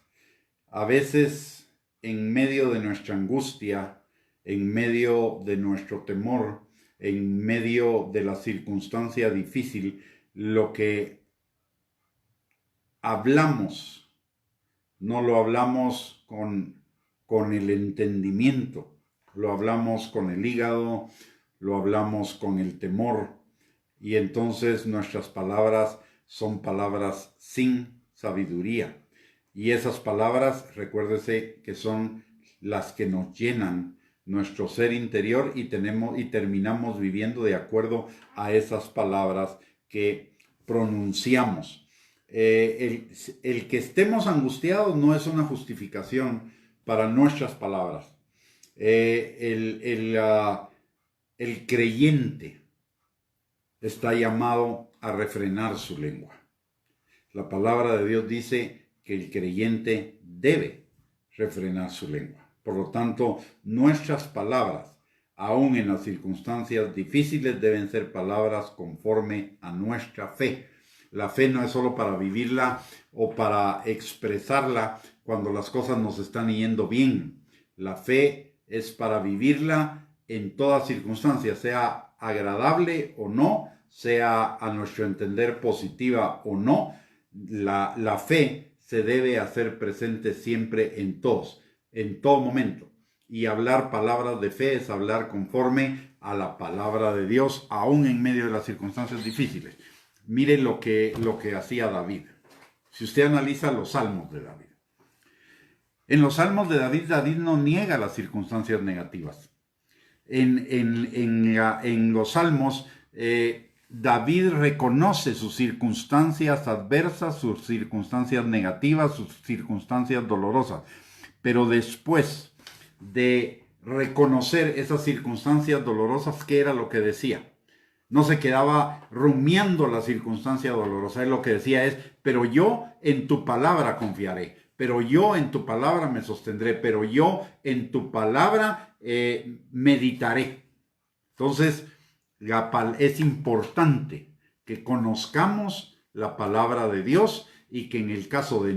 Speaker 1: A veces, en medio de nuestra angustia, en medio de nuestro temor, en medio de la circunstancia difícil, lo que hablamos, no lo hablamos con el entendimiento, lo hablamos con el hígado, lo hablamos con el temor, y entonces nuestras palabras son palabras sin sabiduría. Y esas palabras, recuérdese que son las que nos llenan nuestro ser interior y terminamos viviendo de acuerdo a esas palabras que pronunciamos. El que estemos angustiados no es una justificación para nuestras palabras. El creyente está llamado a refrenar su lengua. La palabra de Dios dice que el creyente debe refrenar su lengua. Por lo tanto, nuestras palabras, aun en las circunstancias difíciles, deben ser palabras conforme a nuestra fe. La fe no es solo para vivirla o para expresarla cuando las cosas nos están yendo bien. La fe es para vivirla en todas circunstancias, sea agradable o no, sea a nuestro entender positiva o no. La fe se debe hacer presente siempre en todo momento. Y hablar palabras de fe es hablar conforme a la palabra de Dios, aún en medio de las circunstancias difíciles. Mire lo que hacía David. Si usted analiza los salmos de David. En los salmos de David, David no niega las circunstancias negativas. En los salmos, David reconoce sus circunstancias adversas, sus circunstancias negativas, sus circunstancias dolorosas. Pero después de reconocer esas circunstancias dolorosas, ¿qué era lo que decía? No se quedaba rumiando la circunstancia dolorosa. Él lo que decía es, pero yo en tu palabra confiaré, pero yo en tu palabra me sostendré, pero yo en tu palabra meditaré. Entonces, es importante que conozcamos la palabra de Dios y que en el caso de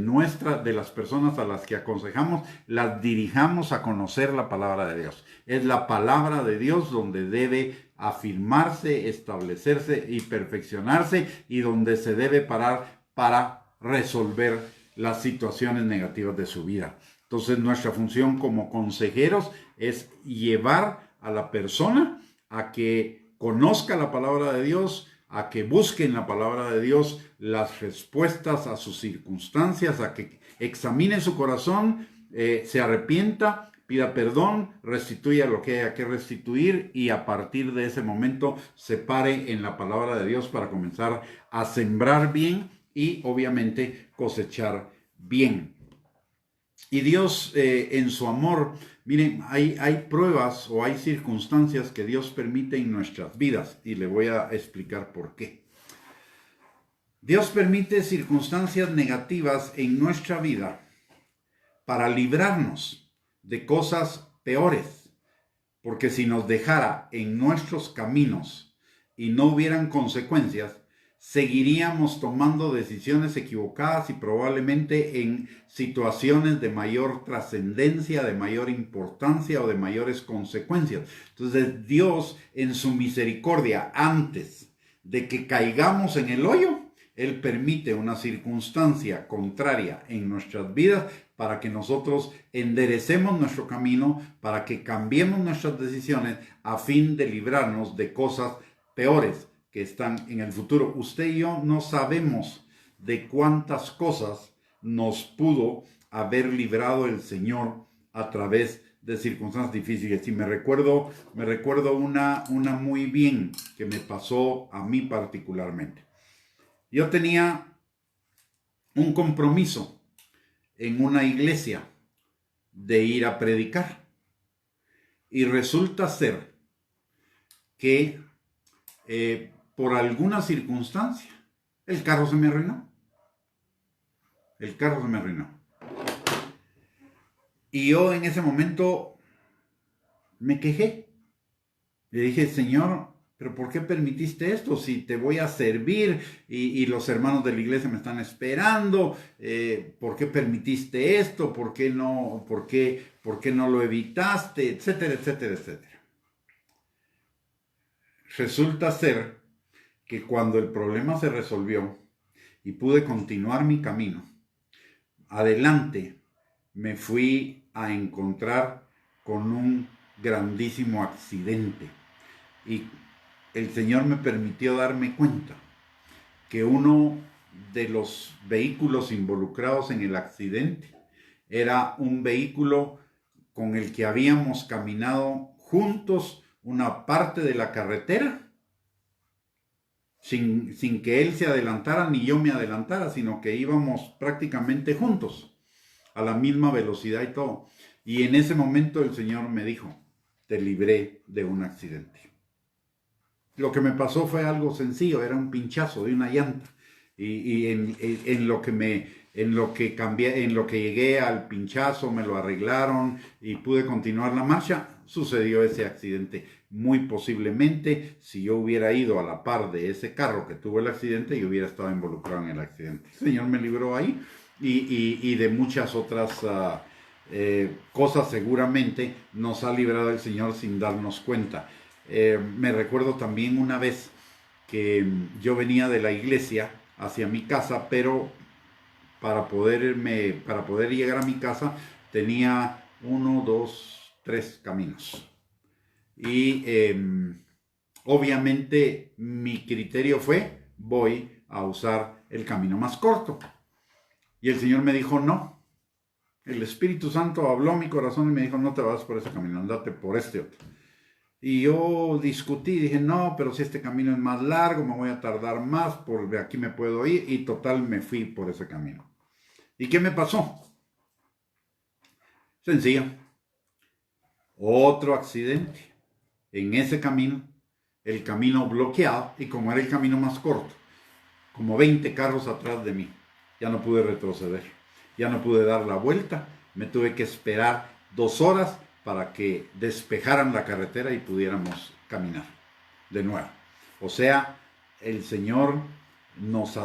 Speaker 1: las personas a las que aconsejamos, las dirijamos a conocer la palabra de Dios. Es la palabra de Dios donde debe afirmarse, establecerse y perfeccionarse, y donde se debe parar para resolver las situaciones negativas de su vida. Entonces, nuestra función como consejeros es llevar a la persona a que conozca la palabra de Dios, a que busque en la palabra de Dios las respuestas a sus circunstancias, a que examine su corazón, se arrepienta, pida perdón, restituya lo que haya que restituir, y a partir de ese momento se pare en la palabra de Dios para comenzar a sembrar bien y obviamente cosechar bien. Y Dios en su amor, miren, hay pruebas o hay circunstancias que Dios permite en nuestras vidas, y le voy a explicar por qué. Dios permite circunstancias negativas en nuestra vida para librarnos de cosas peores, porque si nos dejara en nuestros caminos y no hubieran consecuencias, seguiríamos tomando decisiones equivocadas y probablemente en situaciones de mayor trascendencia, de mayor importancia o de mayores consecuencias. Entonces, Dios, en su misericordia, antes de que caigamos en el hoyo, Él permite una circunstancia contraria en nuestras vidas para que nosotros enderecemos nuestro camino, para que cambiemos nuestras decisiones a fin de librarnos de cosas peores que están en el futuro. Usted y yo no sabemos de cuántas cosas nos pudo haber librado el Señor a través de circunstancias difíciles. Y me recuerdo una muy bien que me pasó a mí particularmente. Yo tenía un compromiso en una iglesia de ir a predicar. Y resulta ser que por alguna circunstancia el carro se me arruinó. Y yo en ese momento me quejé. Le dije, Señor, ¿pero por qué permitiste esto? Si te voy a servir y los hermanos de la iglesia me están esperando, ¿por qué permitiste esto? ¿Por qué no lo evitaste? Etcétera, etcétera, etcétera. Resulta ser que cuando el problema se resolvió y pude continuar mi camino, adelante me fui a encontrar con un grandísimo accidente. Y el Señor me permitió darme cuenta que uno de los vehículos involucrados en el accidente era un vehículo con el que habíamos caminado juntos una parte de la carretera, sin que él se adelantara ni yo me adelantara, sino que íbamos prácticamente juntos, a la misma velocidad y todo. Y en ese momento el Señor me dijo, te libré de un accidente. Lo que me pasó fue algo sencillo, era un pinchazo de una llanta. Y en lo que llegué al pinchazo, me lo arreglaron y pude continuar la marcha, sucedió ese accidente. Muy posiblemente, si yo hubiera ido a la par de ese carro que tuvo el accidente, yo hubiera estado involucrado en el accidente. El Señor me libró ahí y de muchas otras cosas seguramente nos ha librado el Señor sin darnos cuenta. Me recuerdo también una vez que yo venía de la iglesia hacia mi casa, pero para poder llegar a mi casa tenía 1, 2, 3 caminos. Y obviamente mi criterio fue, voy a usar el camino más corto. Y el Señor me dijo, no. El Espíritu Santo habló a mi corazón y me dijo, no te vas por ese camino, andate por este otro. Y yo discutí, dije, no, pero si este camino es más largo, me voy a tardar más, por aquí me puedo ir, y total me fui por ese camino. ¿Y qué me pasó? Sencillo. Otro accidente. En ese camino, el camino bloqueado, y como era el camino más corto, como 20 carros atrás de mí, ya no pude retroceder, ya no pude dar la vuelta, me tuve que esperar 2 horas para que despejaran la carretera y pudiéramos caminar de nuevo. O sea, el Señor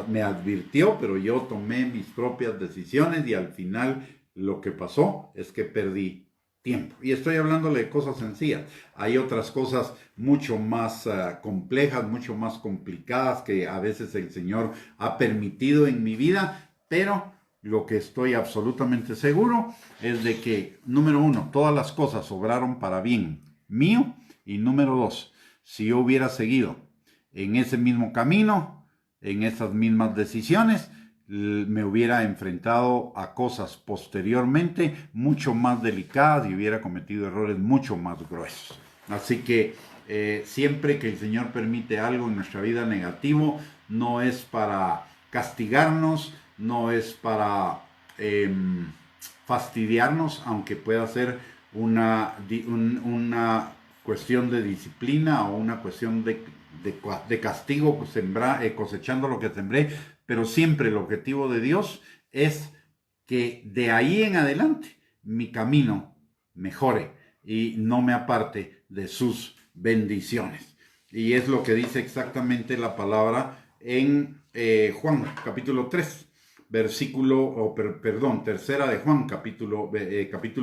Speaker 1: me advirtió, pero yo tomé mis propias decisiones y al final lo que pasó es que perdí tiempo. Y estoy hablándole de cosas sencillas. Hay otras cosas mucho más complejas, mucho más complicadas que a veces el Señor ha permitido en mi vida, pero lo que estoy absolutamente seguro es de que, número 1, todas las cosas obraron para bien mío, y número 2, si yo hubiera seguido en ese mismo camino, en esas mismas decisiones, me hubiera enfrentado a cosas posteriormente mucho más delicadas y hubiera cometido errores mucho más gruesos. Así que siempre que el Señor permite algo en nuestra vida negativo, no es para castigarnos, no es para fastidiarnos, aunque pueda ser una cuestión de disciplina o una cuestión de castigo, cosechando lo que sembré, pero siempre el objetivo de Dios es que de ahí en adelante mi camino mejore y no me aparte de sus bendiciones. Y es lo que dice exactamente la palabra en Juan capítulo 3. Tercera de Juan, capítulo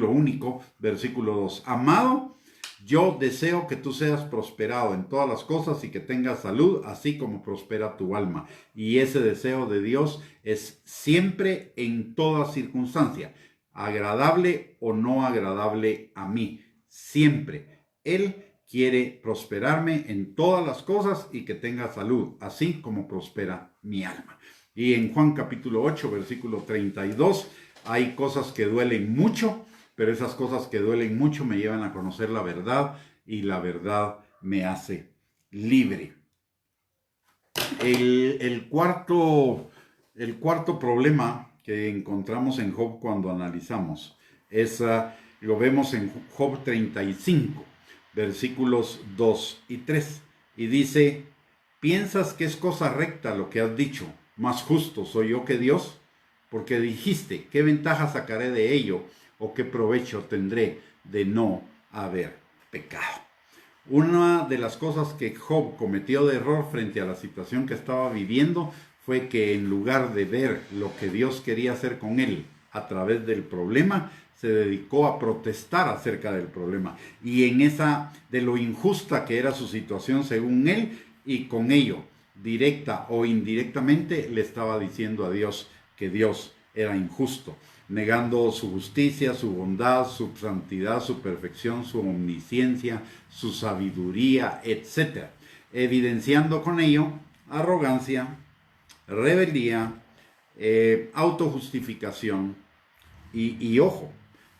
Speaker 1: único, versículo 2. Amado, yo deseo que tú seas prosperado en todas las cosas y que tengas salud, así como prospera tu alma. Y ese deseo de Dios es siempre, en toda circunstancia, agradable o no agradable a mí. Siempre. Él quiere prosperarme en todas las cosas y que tenga salud, así como prospera mi alma. Y en Juan capítulo 8, versículo 32, hay cosas que duelen mucho, pero esas cosas que duelen mucho me llevan a conocer la verdad y la verdad me hace libre. El cuarto problema que encontramos en Job cuando analizamos es, lo vemos en Job 35, versículos 2 y 3. Y dice, ¿piensas que es cosa recta lo que has dicho? ¿Más justo soy yo que Dios? Porque dijiste, ¿qué ventaja sacaré de ello? ¿O qué provecho tendré de no haber pecado? Una de las cosas que Job cometió de error frente a la situación que estaba viviendo fue que en lugar de ver lo que Dios quería hacer con él a través del problema, se dedicó a protestar acerca del problema y de lo injusta que era su situación según él, y con ello, directa o indirectamente, le estaba diciendo a Dios que Dios era injusto, negando su justicia, su bondad, su santidad, su perfección, su omnisciencia, su sabiduría, etc. evidenciando con ello arrogancia, rebeldía, autojustificación y ojo,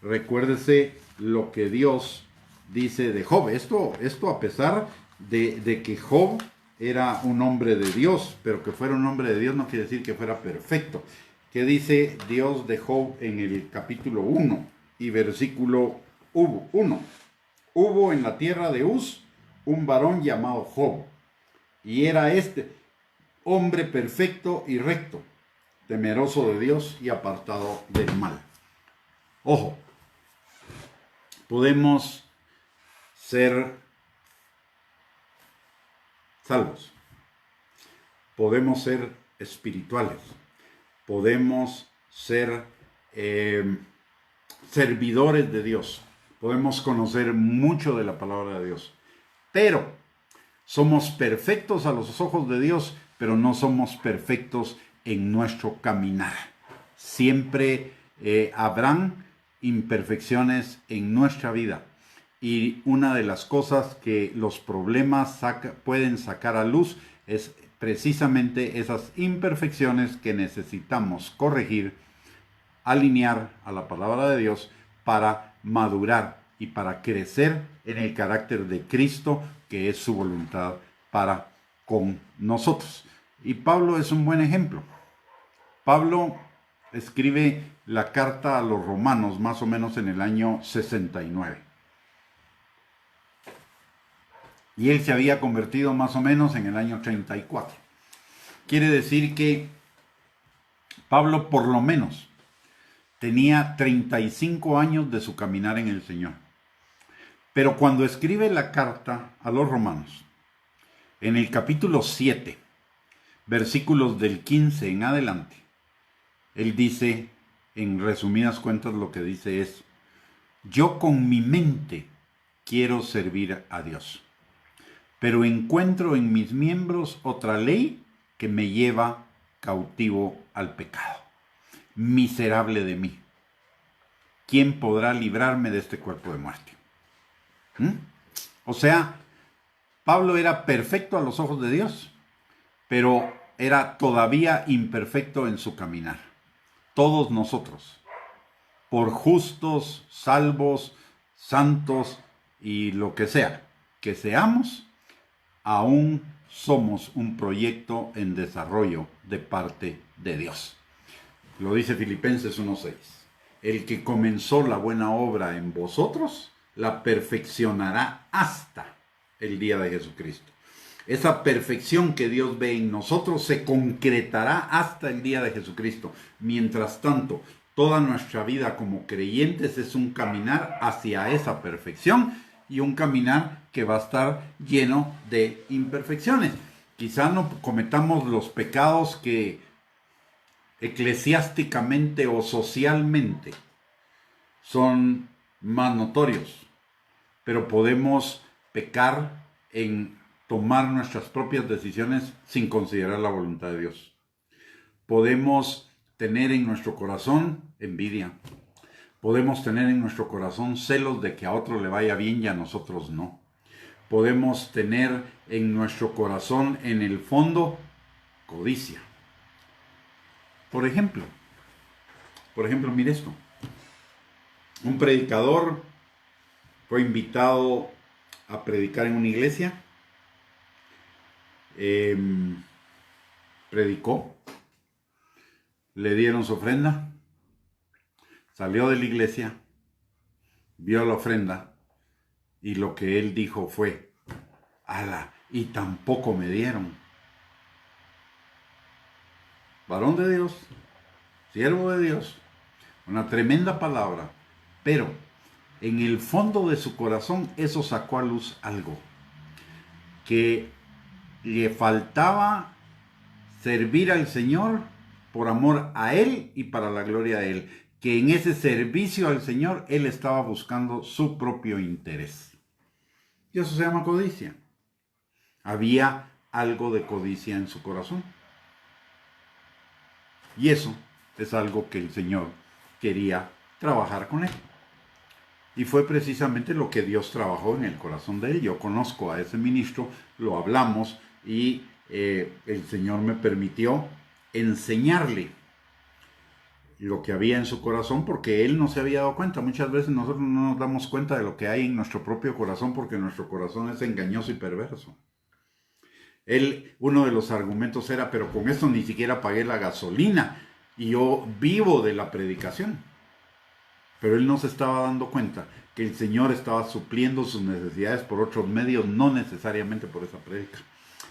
Speaker 1: recuérdese lo que Dios dice de Job. Esto a pesar de que Job era un hombre de Dios, pero que fuera un hombre de Dios no quiere decir que fuera perfecto. ¿Qué dice Dios de Job en el capítulo 1 y versículo 1? Hubo en la tierra de Uz un varón llamado Job, y era este hombre perfecto y recto, temeroso de Dios y apartado del mal. Ojo, podemos ser salvos, podemos ser espirituales, podemos ser servidores de Dios, podemos conocer mucho de la palabra de Dios, pero somos perfectos a los ojos de Dios, pero no somos perfectos en nuestro caminar. Siempre habrán imperfecciones en nuestra vida. Y una de las cosas que los problemas pueden sacar a luz es precisamente esas imperfecciones que necesitamos corregir, alinear a la palabra de Dios para madurar y para crecer en el carácter de Cristo, que es su voluntad para con nosotros. Y Pablo es un buen ejemplo. Pablo escribe la carta a los romanos más o menos en el año 69. Y él se había convertido más o menos en el año 34. Quiere decir que Pablo por lo menos tenía 35 años de su caminar en el Señor. Pero cuando escribe la carta a los romanos, en el capítulo 7, versículos del 15 en adelante, él dice, en resumidas cuentas lo que dice es: yo con mi mente quiero servir a Dios, pero encuentro en mis miembros otra ley que me lleva cautivo al pecado. Miserable de mí, ¿quién podrá librarme de este cuerpo de muerte? O sea, Pablo era perfecto a los ojos de Dios, pero era todavía imperfecto en su caminar. Todos nosotros, por justos, salvos, santos y lo que sea que seamos, aún somos un proyecto en desarrollo de parte de Dios. Lo dice Filipenses 1:6. El que comenzó la buena obra en vosotros, la perfeccionará hasta el día de Jesucristo. Esa perfección que Dios ve en nosotros se concretará hasta el día de Jesucristo. Mientras tanto, toda nuestra vida como creyentes es un caminar hacia esa perfección y un caminar que va a estar lleno de imperfecciones. Quizá no cometamos los pecados que eclesiásticamente o socialmente son más notorios, pero podemos pecar en tomar nuestras propias decisiones sin considerar la voluntad de Dios. Podemos tener en nuestro corazón envidia. Podemos tener en nuestro corazón celos de que a otro le vaya bien y a nosotros no. Podemos tener en nuestro corazón, en el fondo, codicia. Por ejemplo, mire esto. Un predicador fue invitado a predicar en una iglesia. Predicó, le dieron su ofrenda, salió de la iglesia, vio la ofrenda y lo que él dijo fue: ala, y tampoco me dieron. Varón de Dios, siervo de Dios, una tremenda palabra, pero en el fondo de su corazón eso sacó a luz algo, que le faltaba servir al Señor por amor a Él y para la gloria de Él, que en ese servicio al Señor Él estaba buscando su propio interés. Y eso se llama codicia. Había algo de codicia en su corazón. Y eso es algo que el Señor quería trabajar con él. Y fue precisamente lo que Dios trabajó en el corazón de él. Yo conozco a ese ministro, lo hablamos y el Señor me permitió enseñarle lo que había en su corazón porque él no se había dado cuenta. Muchas veces nosotros no nos damos cuenta de lo que hay en nuestro propio corazón porque nuestro corazón es engañoso y perverso. Uno de los argumentos era, pero con esto ni siquiera pagué la gasolina y yo vivo de la predicación. Pero él no se estaba dando cuenta que el Señor estaba supliendo sus necesidades por otros medios, no necesariamente por esa prédica.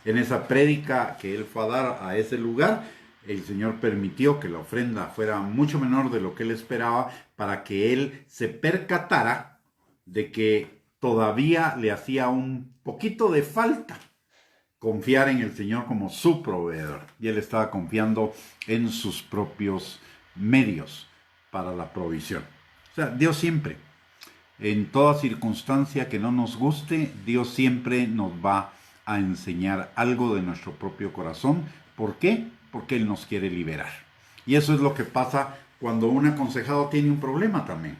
Speaker 1: En esa prédica que él fue a dar a ese lugar, el Señor permitió que la ofrenda fuera mucho menor de lo que él esperaba para que él se percatara de que todavía le hacía un poquito de falta confiar en el Señor como su proveedor. Y él estaba confiando en sus propios medios para la provisión. O sea, Dios siempre, en toda circunstancia que no nos guste, Dios siempre nos va a enseñar algo de nuestro propio corazón. ¿Por qué? Porque Él nos quiere liberar. Y eso es lo que pasa cuando un aconsejado tiene un problema también.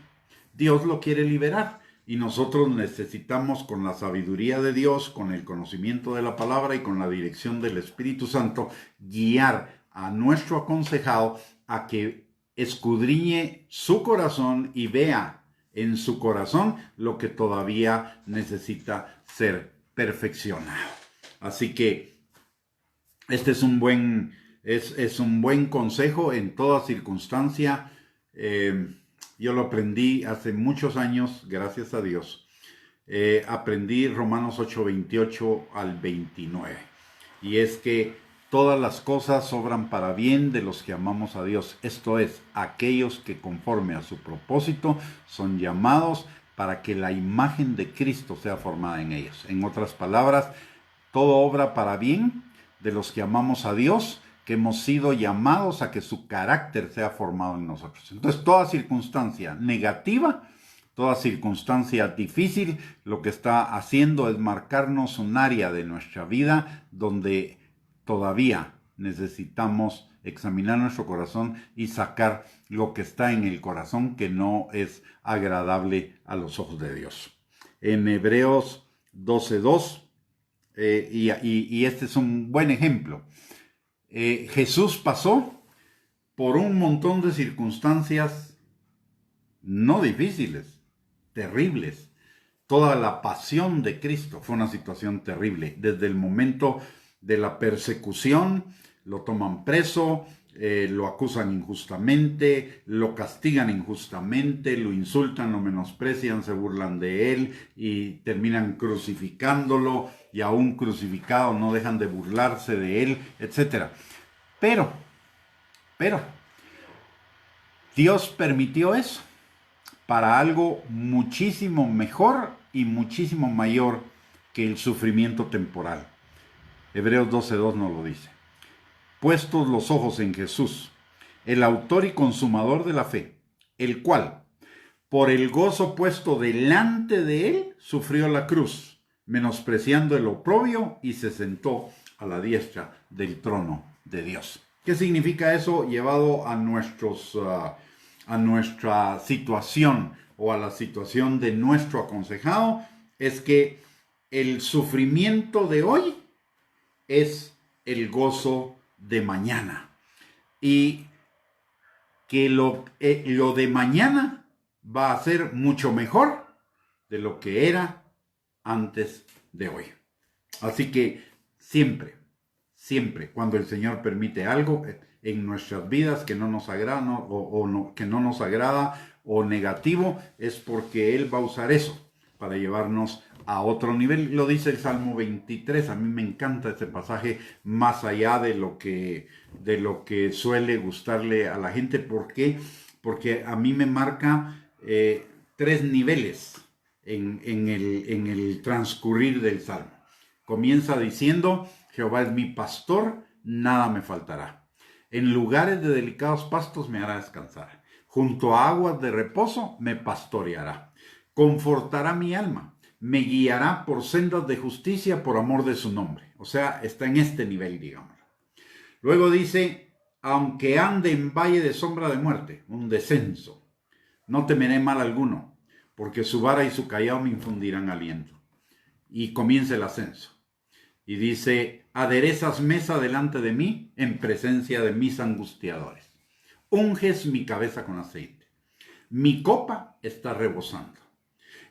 Speaker 1: Dios lo quiere liberar y nosotros necesitamos, con la sabiduría de Dios, con el conocimiento de la palabra y con la dirección del Espíritu Santo, guiar a nuestro aconsejado a que escudriñe su corazón y vea en su corazón lo que todavía necesita ser perfeccionado. Así que este es un buen consejo en toda circunstancia. Yo lo aprendí hace muchos años, gracias a Dios. Aprendí Romanos 8:28 al 29. Y es que todas las cosas obran para bien de los que amamos a Dios. Esto es, aquellos que conforme a su propósito son llamados para que la imagen de Cristo sea formada en ellos. En otras palabras, todo obra para bien de los que amamos a Dios, que hemos sido llamados a que su carácter sea formado en nosotros. Entonces, toda circunstancia negativa, toda circunstancia difícil, lo que está haciendo es marcarnos un área de nuestra vida donde todavía necesitamos examinar nuestro corazón y sacar lo que está en el corazón que no es agradable a los ojos de Dios. En Hebreos 12:2, y este es un buen ejemplo. Jesús pasó por un montón de circunstancias no difíciles, terribles. Toda la pasión de Cristo fue una situación terrible. Desde el momento de la persecución, lo toman preso, lo acusan injustamente, lo castigan injustamente, lo insultan, lo menosprecian, se burlan de él y terminan crucificándolo, y aún crucificado no dejan de burlarse de él, etc. Pero, Dios permitió eso para algo muchísimo mejor y muchísimo mayor que el sufrimiento temporal. Hebreos 12:2 nos lo dice. Puestos los ojos en Jesús, el autor y consumador de la fe, el cual, por el gozo puesto delante de él, sufrió la cruz, menospreciando el oprobio, y se sentó a la diestra del trono de Dios. ¿Qué significa eso llevado a nuestra situación o a la situación de nuestro aconsejado? Es que el sufrimiento de hoy es el gozo de mañana, y que lo de mañana va a ser mucho mejor de lo que era antes de hoy. Así que siempre, cuando el Señor permite algo en nuestras vidas que no nos agrada que no nos agrada o negativo, es porque Él va a usar eso para llevarnos a otro nivel. Lo dice el Salmo 23. A mí me encanta este pasaje, más allá de lo que suele gustarle a la gente. ¿Por qué? Porque a mí me marca 3 niveles en el transcurrir del Salmo. Comienza diciendo: Jehová es mi pastor, nada me faltará. En lugares de delicados pastos me hará descansar. Junto a aguas de reposo me pastoreará. Confortará mi alma. Me guiará por sendas de justicia por amor de su nombre. O sea, está en este nivel, digamos. Luego dice: aunque ande en valle de sombra de muerte, un descenso, no temeré mal alguno, porque su vara y su callado me infundirán aliento. Y comienza el ascenso. Y dice, aderezas mesa delante de mí en presencia de mis angustiadores. Unges mi cabeza con aceite. Mi copa está rebosando.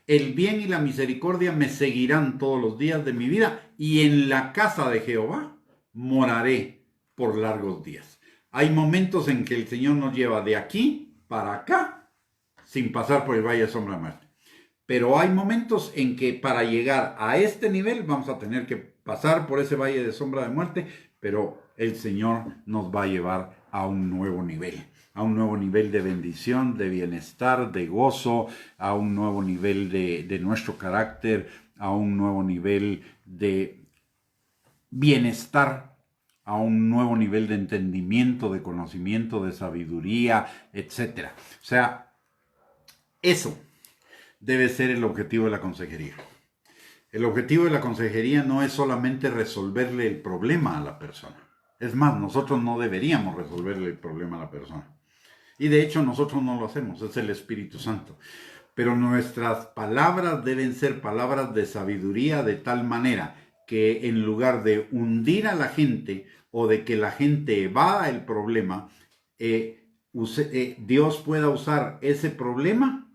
Speaker 1: El bien y la misericordia me seguirán todos los días de mi vida, y en la casa de Jehová moraré por largos días. Hay momentos en que el Señor nos lleva de aquí para acá, sin pasar por el valle de sombra de muerte. Pero hay momentos en que para llegar a este nivel vamos a tener que pasar por ese valle de sombra de muerte, pero el Señor nos va a llevar a un nuevo nivel de bendición, de bienestar, de gozo, a un nuevo nivel de nuestro carácter, a un nuevo nivel de bienestar, a un nuevo nivel de entendimiento, de conocimiento, de sabiduría, etc. O sea, eso debe ser el objetivo de la consejería. El objetivo de la consejería no es solamente resolverle el problema a la persona. Es más, nosotros no deberíamos resolverle el problema a la persona. Y de hecho nosotros no lo hacemos, es el Espíritu Santo. Pero nuestras palabras deben ser palabras de sabiduría, de tal manera que en lugar de hundir a la gente o de que la gente evada el problema, Dios pueda usar ese problema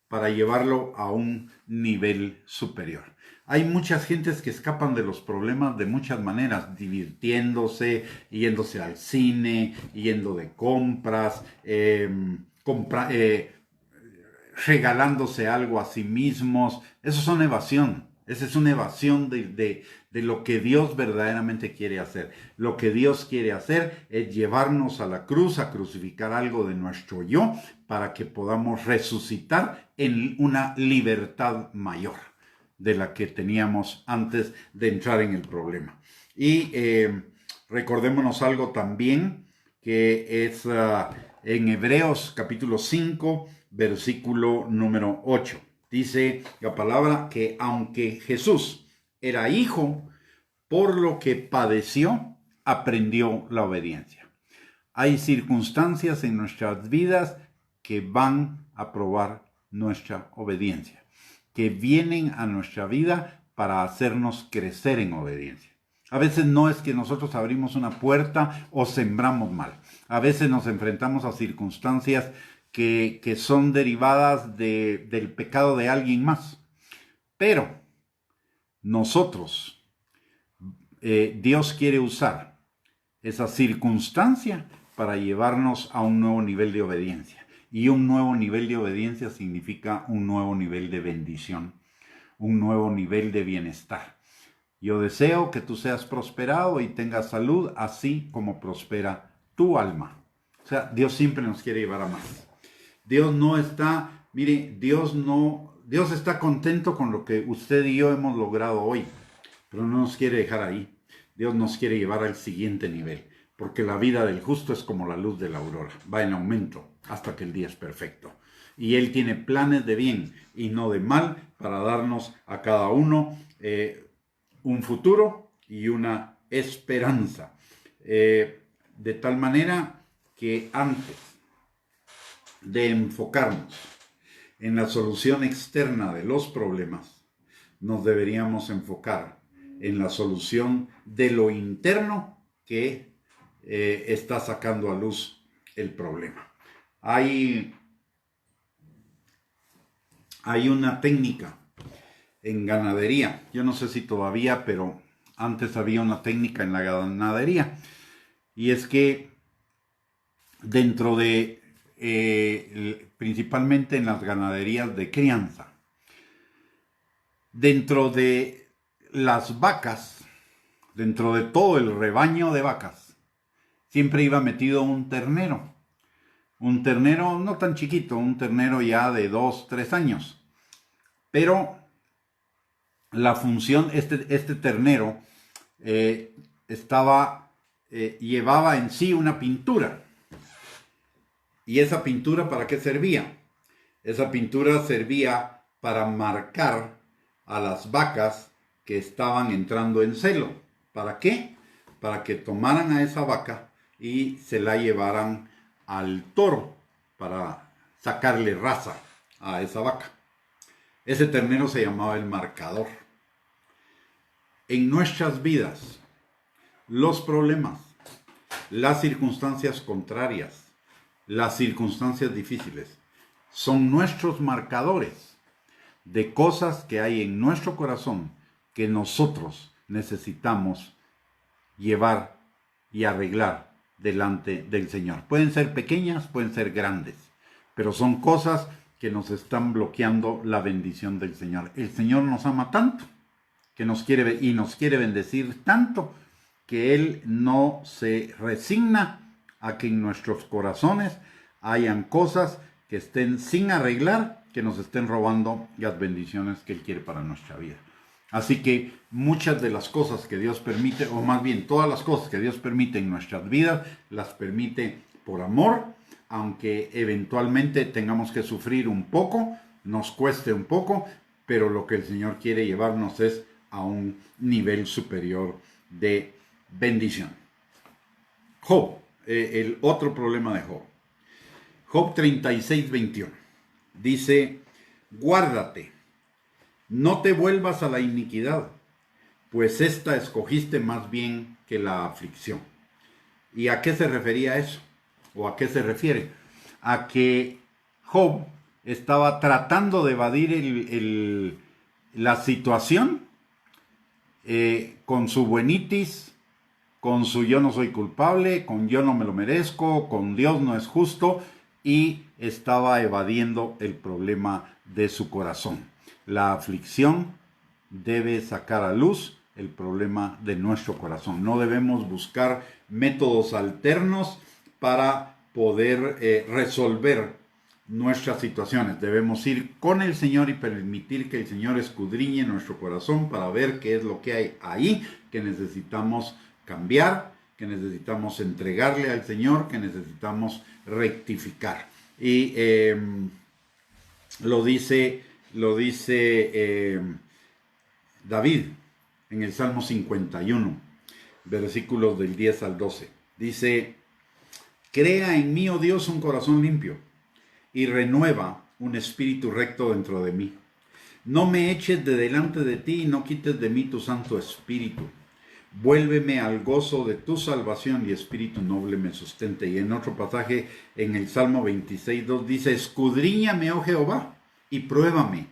Speaker 1: para llevarlo a un nivel superior. Hay muchas gentes que escapan de los problemas de muchas maneras, divirtiéndose, yéndose al cine, yendo de compras, regalándose algo a sí mismos. Eso son evasión. Esa es una evasión de lo que Dios verdaderamente quiere hacer. Lo que Dios quiere hacer es llevarnos a la cruz, a crucificar algo de nuestro yo, para que podamos resucitar en una libertad mayor de la que teníamos antes de entrar en el problema. Y recordémonos algo también, que es en Hebreos capítulo 5, versículo número 8. Dice la palabra que aunque Jesús era hijo, por lo que padeció, aprendió la obediencia. Hay circunstancias en nuestras vidas que van a probar nuestra obediencia, que vienen a nuestra vida para hacernos crecer en obediencia. A veces no es que nosotros abrimos una puerta o sembramos mal. A veces nos enfrentamos a circunstancias que son derivadas del pecado de alguien más. Pero nosotros, Dios quiere usar esa circunstancia para llevarnos a un nuevo nivel de obediencia. Y un nuevo nivel de obediencia significa un nuevo nivel de bendición, un nuevo nivel de bienestar. Yo deseo que tú seas prosperado y tengas salud, así como prospera tu alma. O sea, Dios siempre nos quiere llevar a más. Dios no está, mire, Dios está contento con lo que usted y yo hemos logrado hoy, pero no nos quiere dejar ahí. Dios nos quiere llevar al siguiente nivel, porque la vida del justo es como la luz de la aurora, va en aumento hasta que el día es perfecto. Y Él tiene planes de bien y no de mal para darnos a cada uno un futuro y una esperanza. De tal manera que antes de enfocarnos en la solución externa de los problemas, nos deberíamos enfocar en la solución de lo interno que está sacando a luz el problema. Hay una técnica en ganadería, yo no sé si todavía, pero antes había una técnica en la ganadería, y es que dentro de principalmente en las ganaderías de crianza, dentro de las vacas, dentro de todo el rebaño de vacas, siempre iba metido un ternero no tan chiquito, un ternero ya de 2, 3 años, pero la función, este ternero llevaba en sí una pintura. ¿Y esa pintura para qué servía? Esa pintura servía para marcar a las vacas que estaban entrando en celo. ¿Para qué? Para que tomaran a esa vaca y se la llevaran al toro para sacarle raza a esa vaca. Ese ternero se llamaba el marcador. En nuestras vidas, los problemas, las circunstancias contrarias, las circunstancias difíciles, son nuestros marcadores de cosas que hay en nuestro corazón que nosotros necesitamos llevar y arreglar delante del Señor. Pueden ser pequeñas, pueden ser grandes, pero son cosas que nos están bloqueando la bendición del Señor. El Señor nos ama tanto que nos quiere bendecir tanto que Él no se resigna a que en nuestros corazones hayan cosas que estén sin arreglar, que nos estén robando las bendiciones que Él quiere para nuestra vida. Así que muchas de las cosas que Dios permite, o más bien todas las cosas que Dios permite en nuestras vidas, las permite por amor, aunque eventualmente tengamos que sufrir un poco, nos cueste un poco, pero lo que el Señor quiere llevarnos es a un nivel superior de bendición. Job, el otro problema de Job. Job 36:21 dice: guárdate, no te vuelvas a la iniquidad, pues esta escogiste más bien que la aflicción. ¿Y a qué se refería eso? ¿O a qué se refiere? A que Job estaba tratando de evadir la situación con su buenitis, con su yo no soy culpable, con yo no me lo merezco, con Dios no es justo, y estaba evadiendo el problema de su corazón. La aflicción debe sacar a luz el problema de nuestro corazón. No debemos buscar métodos alternos para poder resolver nuestras situaciones. Debemos ir con el Señor y permitir que el Señor escudriñe nuestro corazón para ver qué es lo que hay ahí que necesitamos cambiar, que necesitamos entregarle al Señor, que necesitamos rectificar. Y lo dice David en el Salmo 51, versículos del 10 al 12. Dice: crea en mí, oh Dios, un corazón limpio, y renueva un espíritu recto dentro de mí. No me eches de delante de ti y no quites de mí tu Santo Espíritu. Vuélveme al gozo de tu salvación y espíritu noble me sustente. Y en otro pasaje, en el Salmo 26:2 dice: escudriñame, oh Jehová, y pruébame.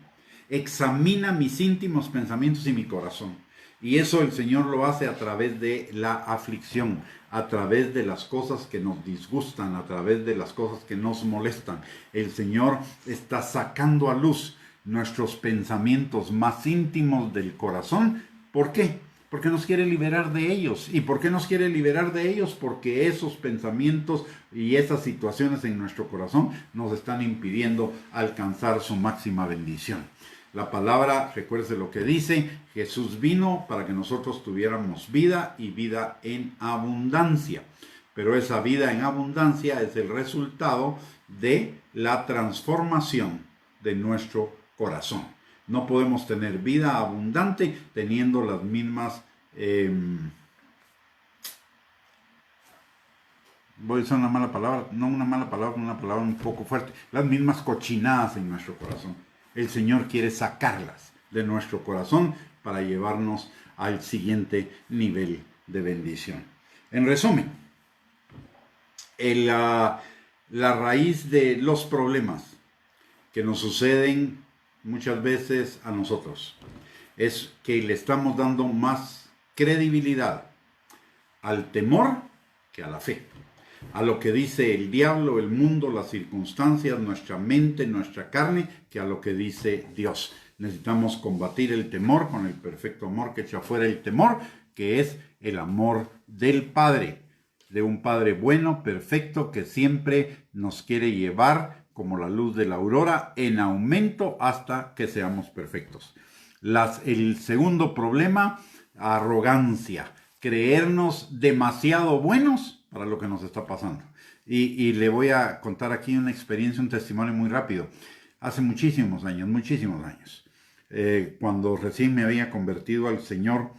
Speaker 1: Examina mis íntimos pensamientos y mi corazón. Y eso el Señor lo hace a través de la aflicción, a través de las cosas que nos disgustan, a través de las cosas que nos molestan. El Señor está sacando a luz nuestros pensamientos más íntimos del corazón. ¿Por qué? Porque nos quiere liberar de ellos. ¿Y por qué nos quiere liberar de ellos? Porque esos pensamientos y esas situaciones en nuestro corazón nos están impidiendo alcanzar su máxima bendición. La palabra, recuerde lo que dice: Jesús vino para que nosotros tuviéramos vida y vida en abundancia. Pero esa vida en abundancia es el resultado de la transformación de nuestro corazón. No podemos tener vida abundante teniendo las mismas, voy a usar una mala palabra, no una mala palabra, una palabra un poco fuerte, las mismas cochinadas en nuestro corazón. El Señor quiere sacarlas de nuestro corazón para llevarnos al siguiente nivel de bendición. En resumen, la raíz de los problemas que nos suceden muchas veces a nosotros es que le estamos dando más credibilidad al temor que a la fe, a lo que dice el diablo, el mundo, las circunstancias, nuestra mente, nuestra carne, que a lo que dice Dios. Necesitamos combatir el temor con el perfecto amor que echa fuera el temor, que es el amor del Padre, de un Padre bueno, perfecto, que siempre nos quiere llevar como la luz de la aurora en aumento hasta que seamos perfectos. El segundo problema, arrogancia, creernos demasiado buenos para lo que nos está pasando. Y le voy a contar aquí una experiencia, un testimonio muy rápido. Hace muchísimos años, cuando recién me había convertido al Señor,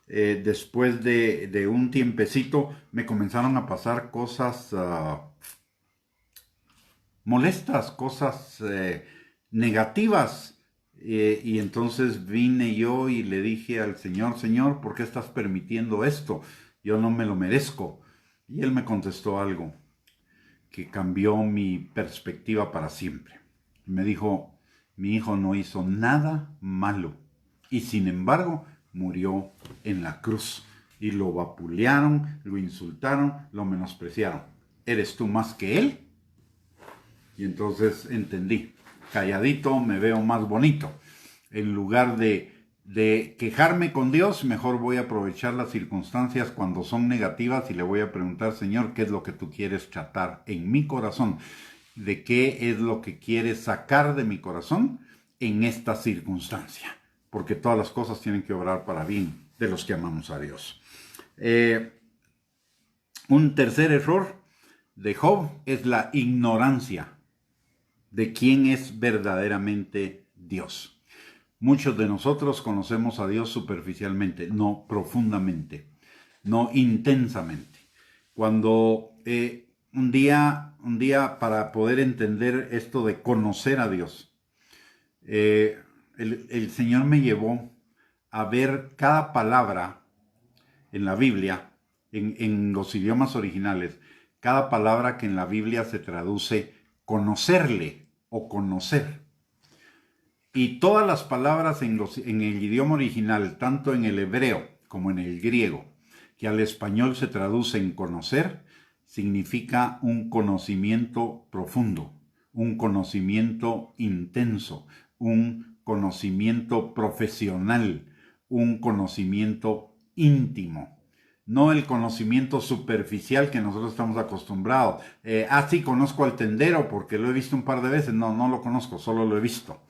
Speaker 1: después de un tiempecito, me comenzaron a pasar cosas molestas, cosas negativas, Y entonces vine yo y le dije al Señor, Señor, ¿por qué estás permitiendo esto? Yo no me lo merezco. Y Él me contestó algo que cambió mi perspectiva para siempre. Me dijo, mi hijo no hizo nada malo y sin embargo murió en la cruz. Y lo vapulearon, lo insultaron, lo menospreciaron. ¿Eres tú más que él? Y entonces entendí. Calladito me veo más bonito. En lugar de quejarme con Dios, mejor voy a aprovechar las circunstancias cuando son negativas y le voy a preguntar, Señor, ¿qué es lo que tú quieres tratar en mi corazón? ¿De qué es lo que quieres sacar de mi corazón en esta circunstancia? Porque todas las cosas tienen que obrar para bien de los que amamos a Dios. Un tercer error de Job es la ignorancia de quién es verdaderamente Dios. Muchos de nosotros conocemos a Dios superficialmente, no profundamente, no intensamente. Cuando un día para poder entender esto de conocer a Dios, el Señor me llevó a ver cada palabra en la Biblia, en los idiomas originales, cada palabra que en la Biblia se traduce conocerle o conocer. Y todas las palabras en el idioma original, tanto en el hebreo como en el griego, que al español se traduce en conocer, significa un conocimiento profundo, un conocimiento intenso, un conocimiento profesional, un conocimiento íntimo. No el conocimiento superficial que nosotros estamos acostumbrados. Sí, conozco al tendero porque lo he visto un par de veces. No, no lo conozco, solo lo he visto.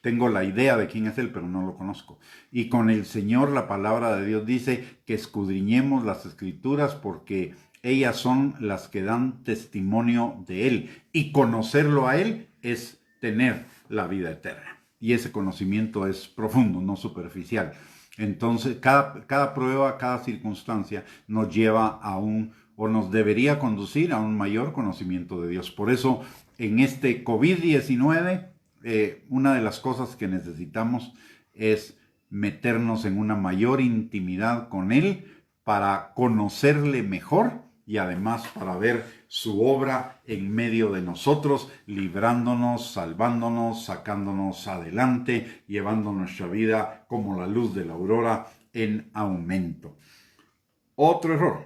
Speaker 1: Tengo la idea de quién es Él, pero no lo conozco. Y con el Señor la palabra de Dios dice que escudriñemos las Escrituras porque ellas son las que dan testimonio de Él. Y conocerlo a Él es tener la vida eterna. Y ese conocimiento es profundo, no superficial. Entonces, cada prueba, cada circunstancia nos lleva a o nos debería conducir a un mayor conocimiento de Dios. Por eso, en este COVID-19, una de las cosas que necesitamos es meternos en una mayor intimidad con Él para conocerle mejor y además para ver su obra en medio de nosotros, librándonos, salvándonos, sacándonos adelante, llevando nuestra vida como la luz de la aurora en aumento. Otro error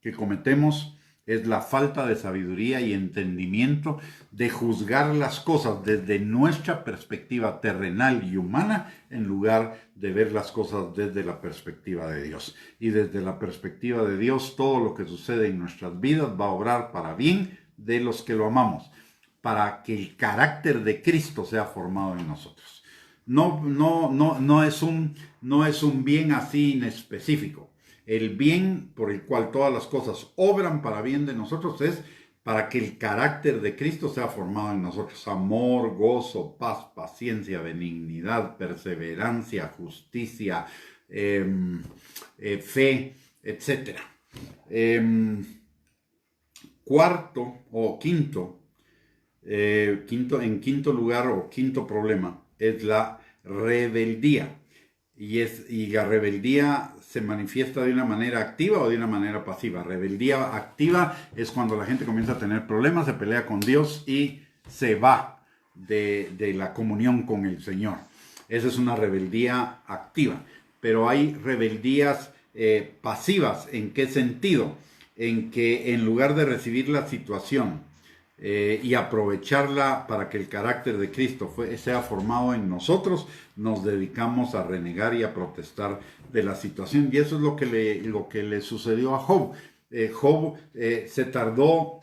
Speaker 1: que cometemos es la falta de sabiduría y entendimiento de juzgar las cosas desde nuestra perspectiva terrenal y humana en lugar de ver las cosas desde la perspectiva de Dios. Y desde la perspectiva de Dios, todo lo que sucede en nuestras vidas va a obrar para bien de los que lo amamos, para que el carácter de Cristo sea formado en nosotros. No es un bien así inespecífico. El bien por el cual todas las cosas obran para bien de nosotros es para que el carácter de Cristo sea formado en nosotros. Amor, gozo, paz, paciencia, benignidad, perseverancia, justicia, fe, etc. Cuarto o en quinto lugar o quinto problema es la rebeldía. Y la rebeldía se manifiesta de una manera activa o de una manera pasiva. Rebeldía activa es cuando la gente comienza a tener problemas, se pelea con Dios y se va de la comunión con el Señor. Esa es una rebeldía activa. Pero hay rebeldías pasivas. ¿En qué sentido? En que en lugar de recibir la situación y aprovecharla para que el carácter de Cristo sea formado en nosotros, nos dedicamos a renegar y a protestar de la situación. Y eso es lo que le sucedió a Job. Job se tardó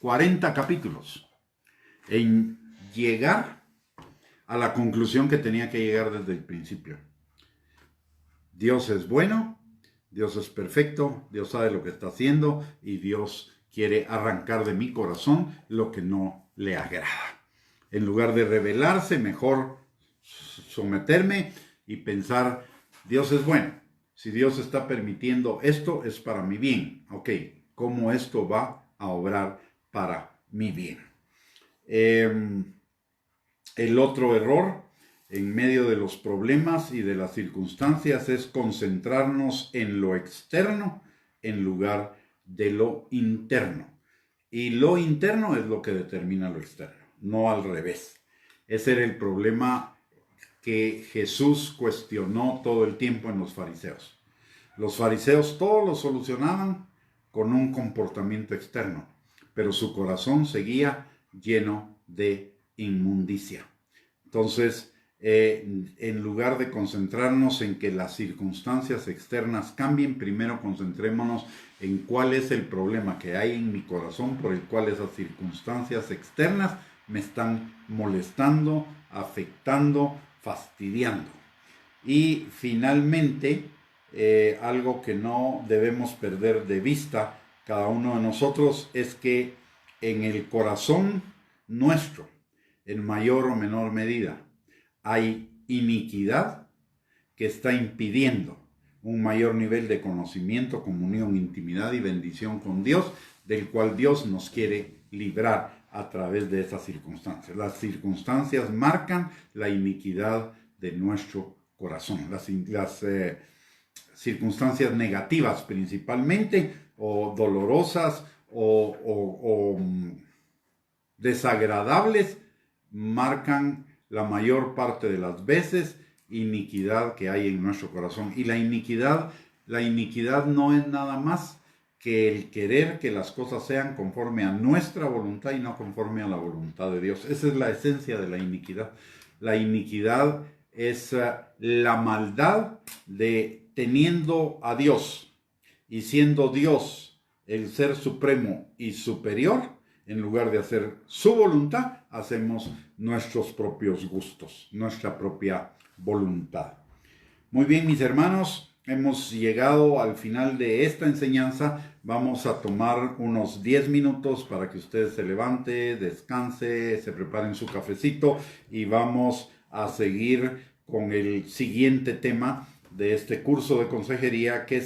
Speaker 1: 40 capítulos en llegar a la conclusión que tenía que llegar desde el principio. Dios es bueno, Dios es perfecto, Dios sabe lo que está haciendo y Dios quiere arrancar de mi corazón lo que no le agrada. En lugar de rebelarse, mejor someterme y pensar, Dios es bueno. Si Dios está permitiendo esto, es para mi bien. Ok, ¿cómo esto va a obrar para mi bien? El otro error en medio de los problemas y de las circunstancias es concentrarnos en lo externo en lugar de lo interno. Y lo interno es lo que determina lo externo, no al revés. Ese era el problema que Jesús cuestionó todo el tiempo en los fariseos. Los fariseos todo lo solucionaban con un comportamiento externo, pero su corazón seguía lleno de inmundicia. Entonces, en lugar de concentrarnos en que las circunstancias externas cambien, primero concentrémonos en cuál es el problema que hay en mi corazón por el cual esas circunstancias externas me están molestando, afectando, fastidiando. Y finalmente, algo que no debemos perder de vista cada uno de nosotros es que en el corazón nuestro, en mayor o menor medida, hay iniquidad que está impidiendo un mayor nivel de conocimiento, comunión, intimidad y bendición con Dios, del cual Dios nos quiere librar a través de esas circunstancias. Las circunstancias marcan la iniquidad de nuestro corazón. Las circunstancias negativas principalmente, o dolorosas, o desagradables, marcan la mayor parte de las veces iniquidad que hay en nuestro corazón. Y la iniquidad no es nada más que el querer que las cosas sean conforme a nuestra voluntad y no conforme a la voluntad de Dios. Esa es la esencia de la iniquidad. La iniquidad es la maldad de teniendo a Dios y siendo Dios el ser supremo y superior, en lugar de hacer su voluntad, hacemos nuestros propios gustos, nuestra propia voluntad. Muy bien, mis hermanos, hemos llegado al final de esta enseñanza. Vamos a tomar unos 10 minutos para que usted se levante, descanse, se preparen su cafecito y vamos a seguir con el siguiente tema de este curso de consejería que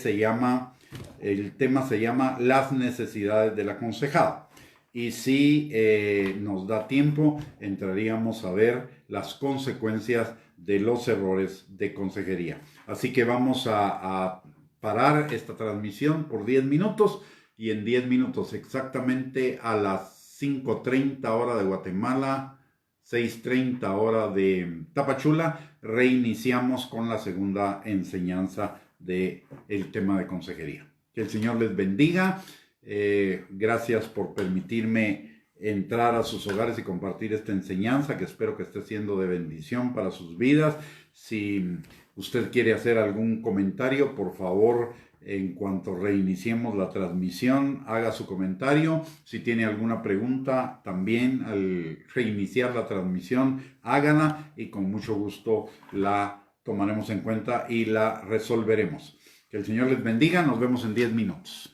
Speaker 1: el tema se llama las necesidades del aconsejado. Y si nos da tiempo, entraríamos a ver las consecuencias de los errores de consejería. Así que vamos a parar esta transmisión por 10 minutos y en 10 minutos exactamente a las 5:30 hora de Guatemala, 6:30 hora de Tapachula, reiniciamos con la segunda enseñanza del tema de consejería. Que el Señor les bendiga. Gracias por permitirme entrar a sus hogares y compartir esta enseñanza que espero que esté siendo de bendición para sus vidas. Si usted quiere hacer algún comentario, por favor, en cuanto reiniciemos la transmisión, haga su comentario. Si tiene alguna pregunta, también al reiniciar la transmisión, hágala y con mucho gusto la tomaremos en cuenta y la resolveremos. Que el Señor les bendiga. Nos vemos en 10 minutos.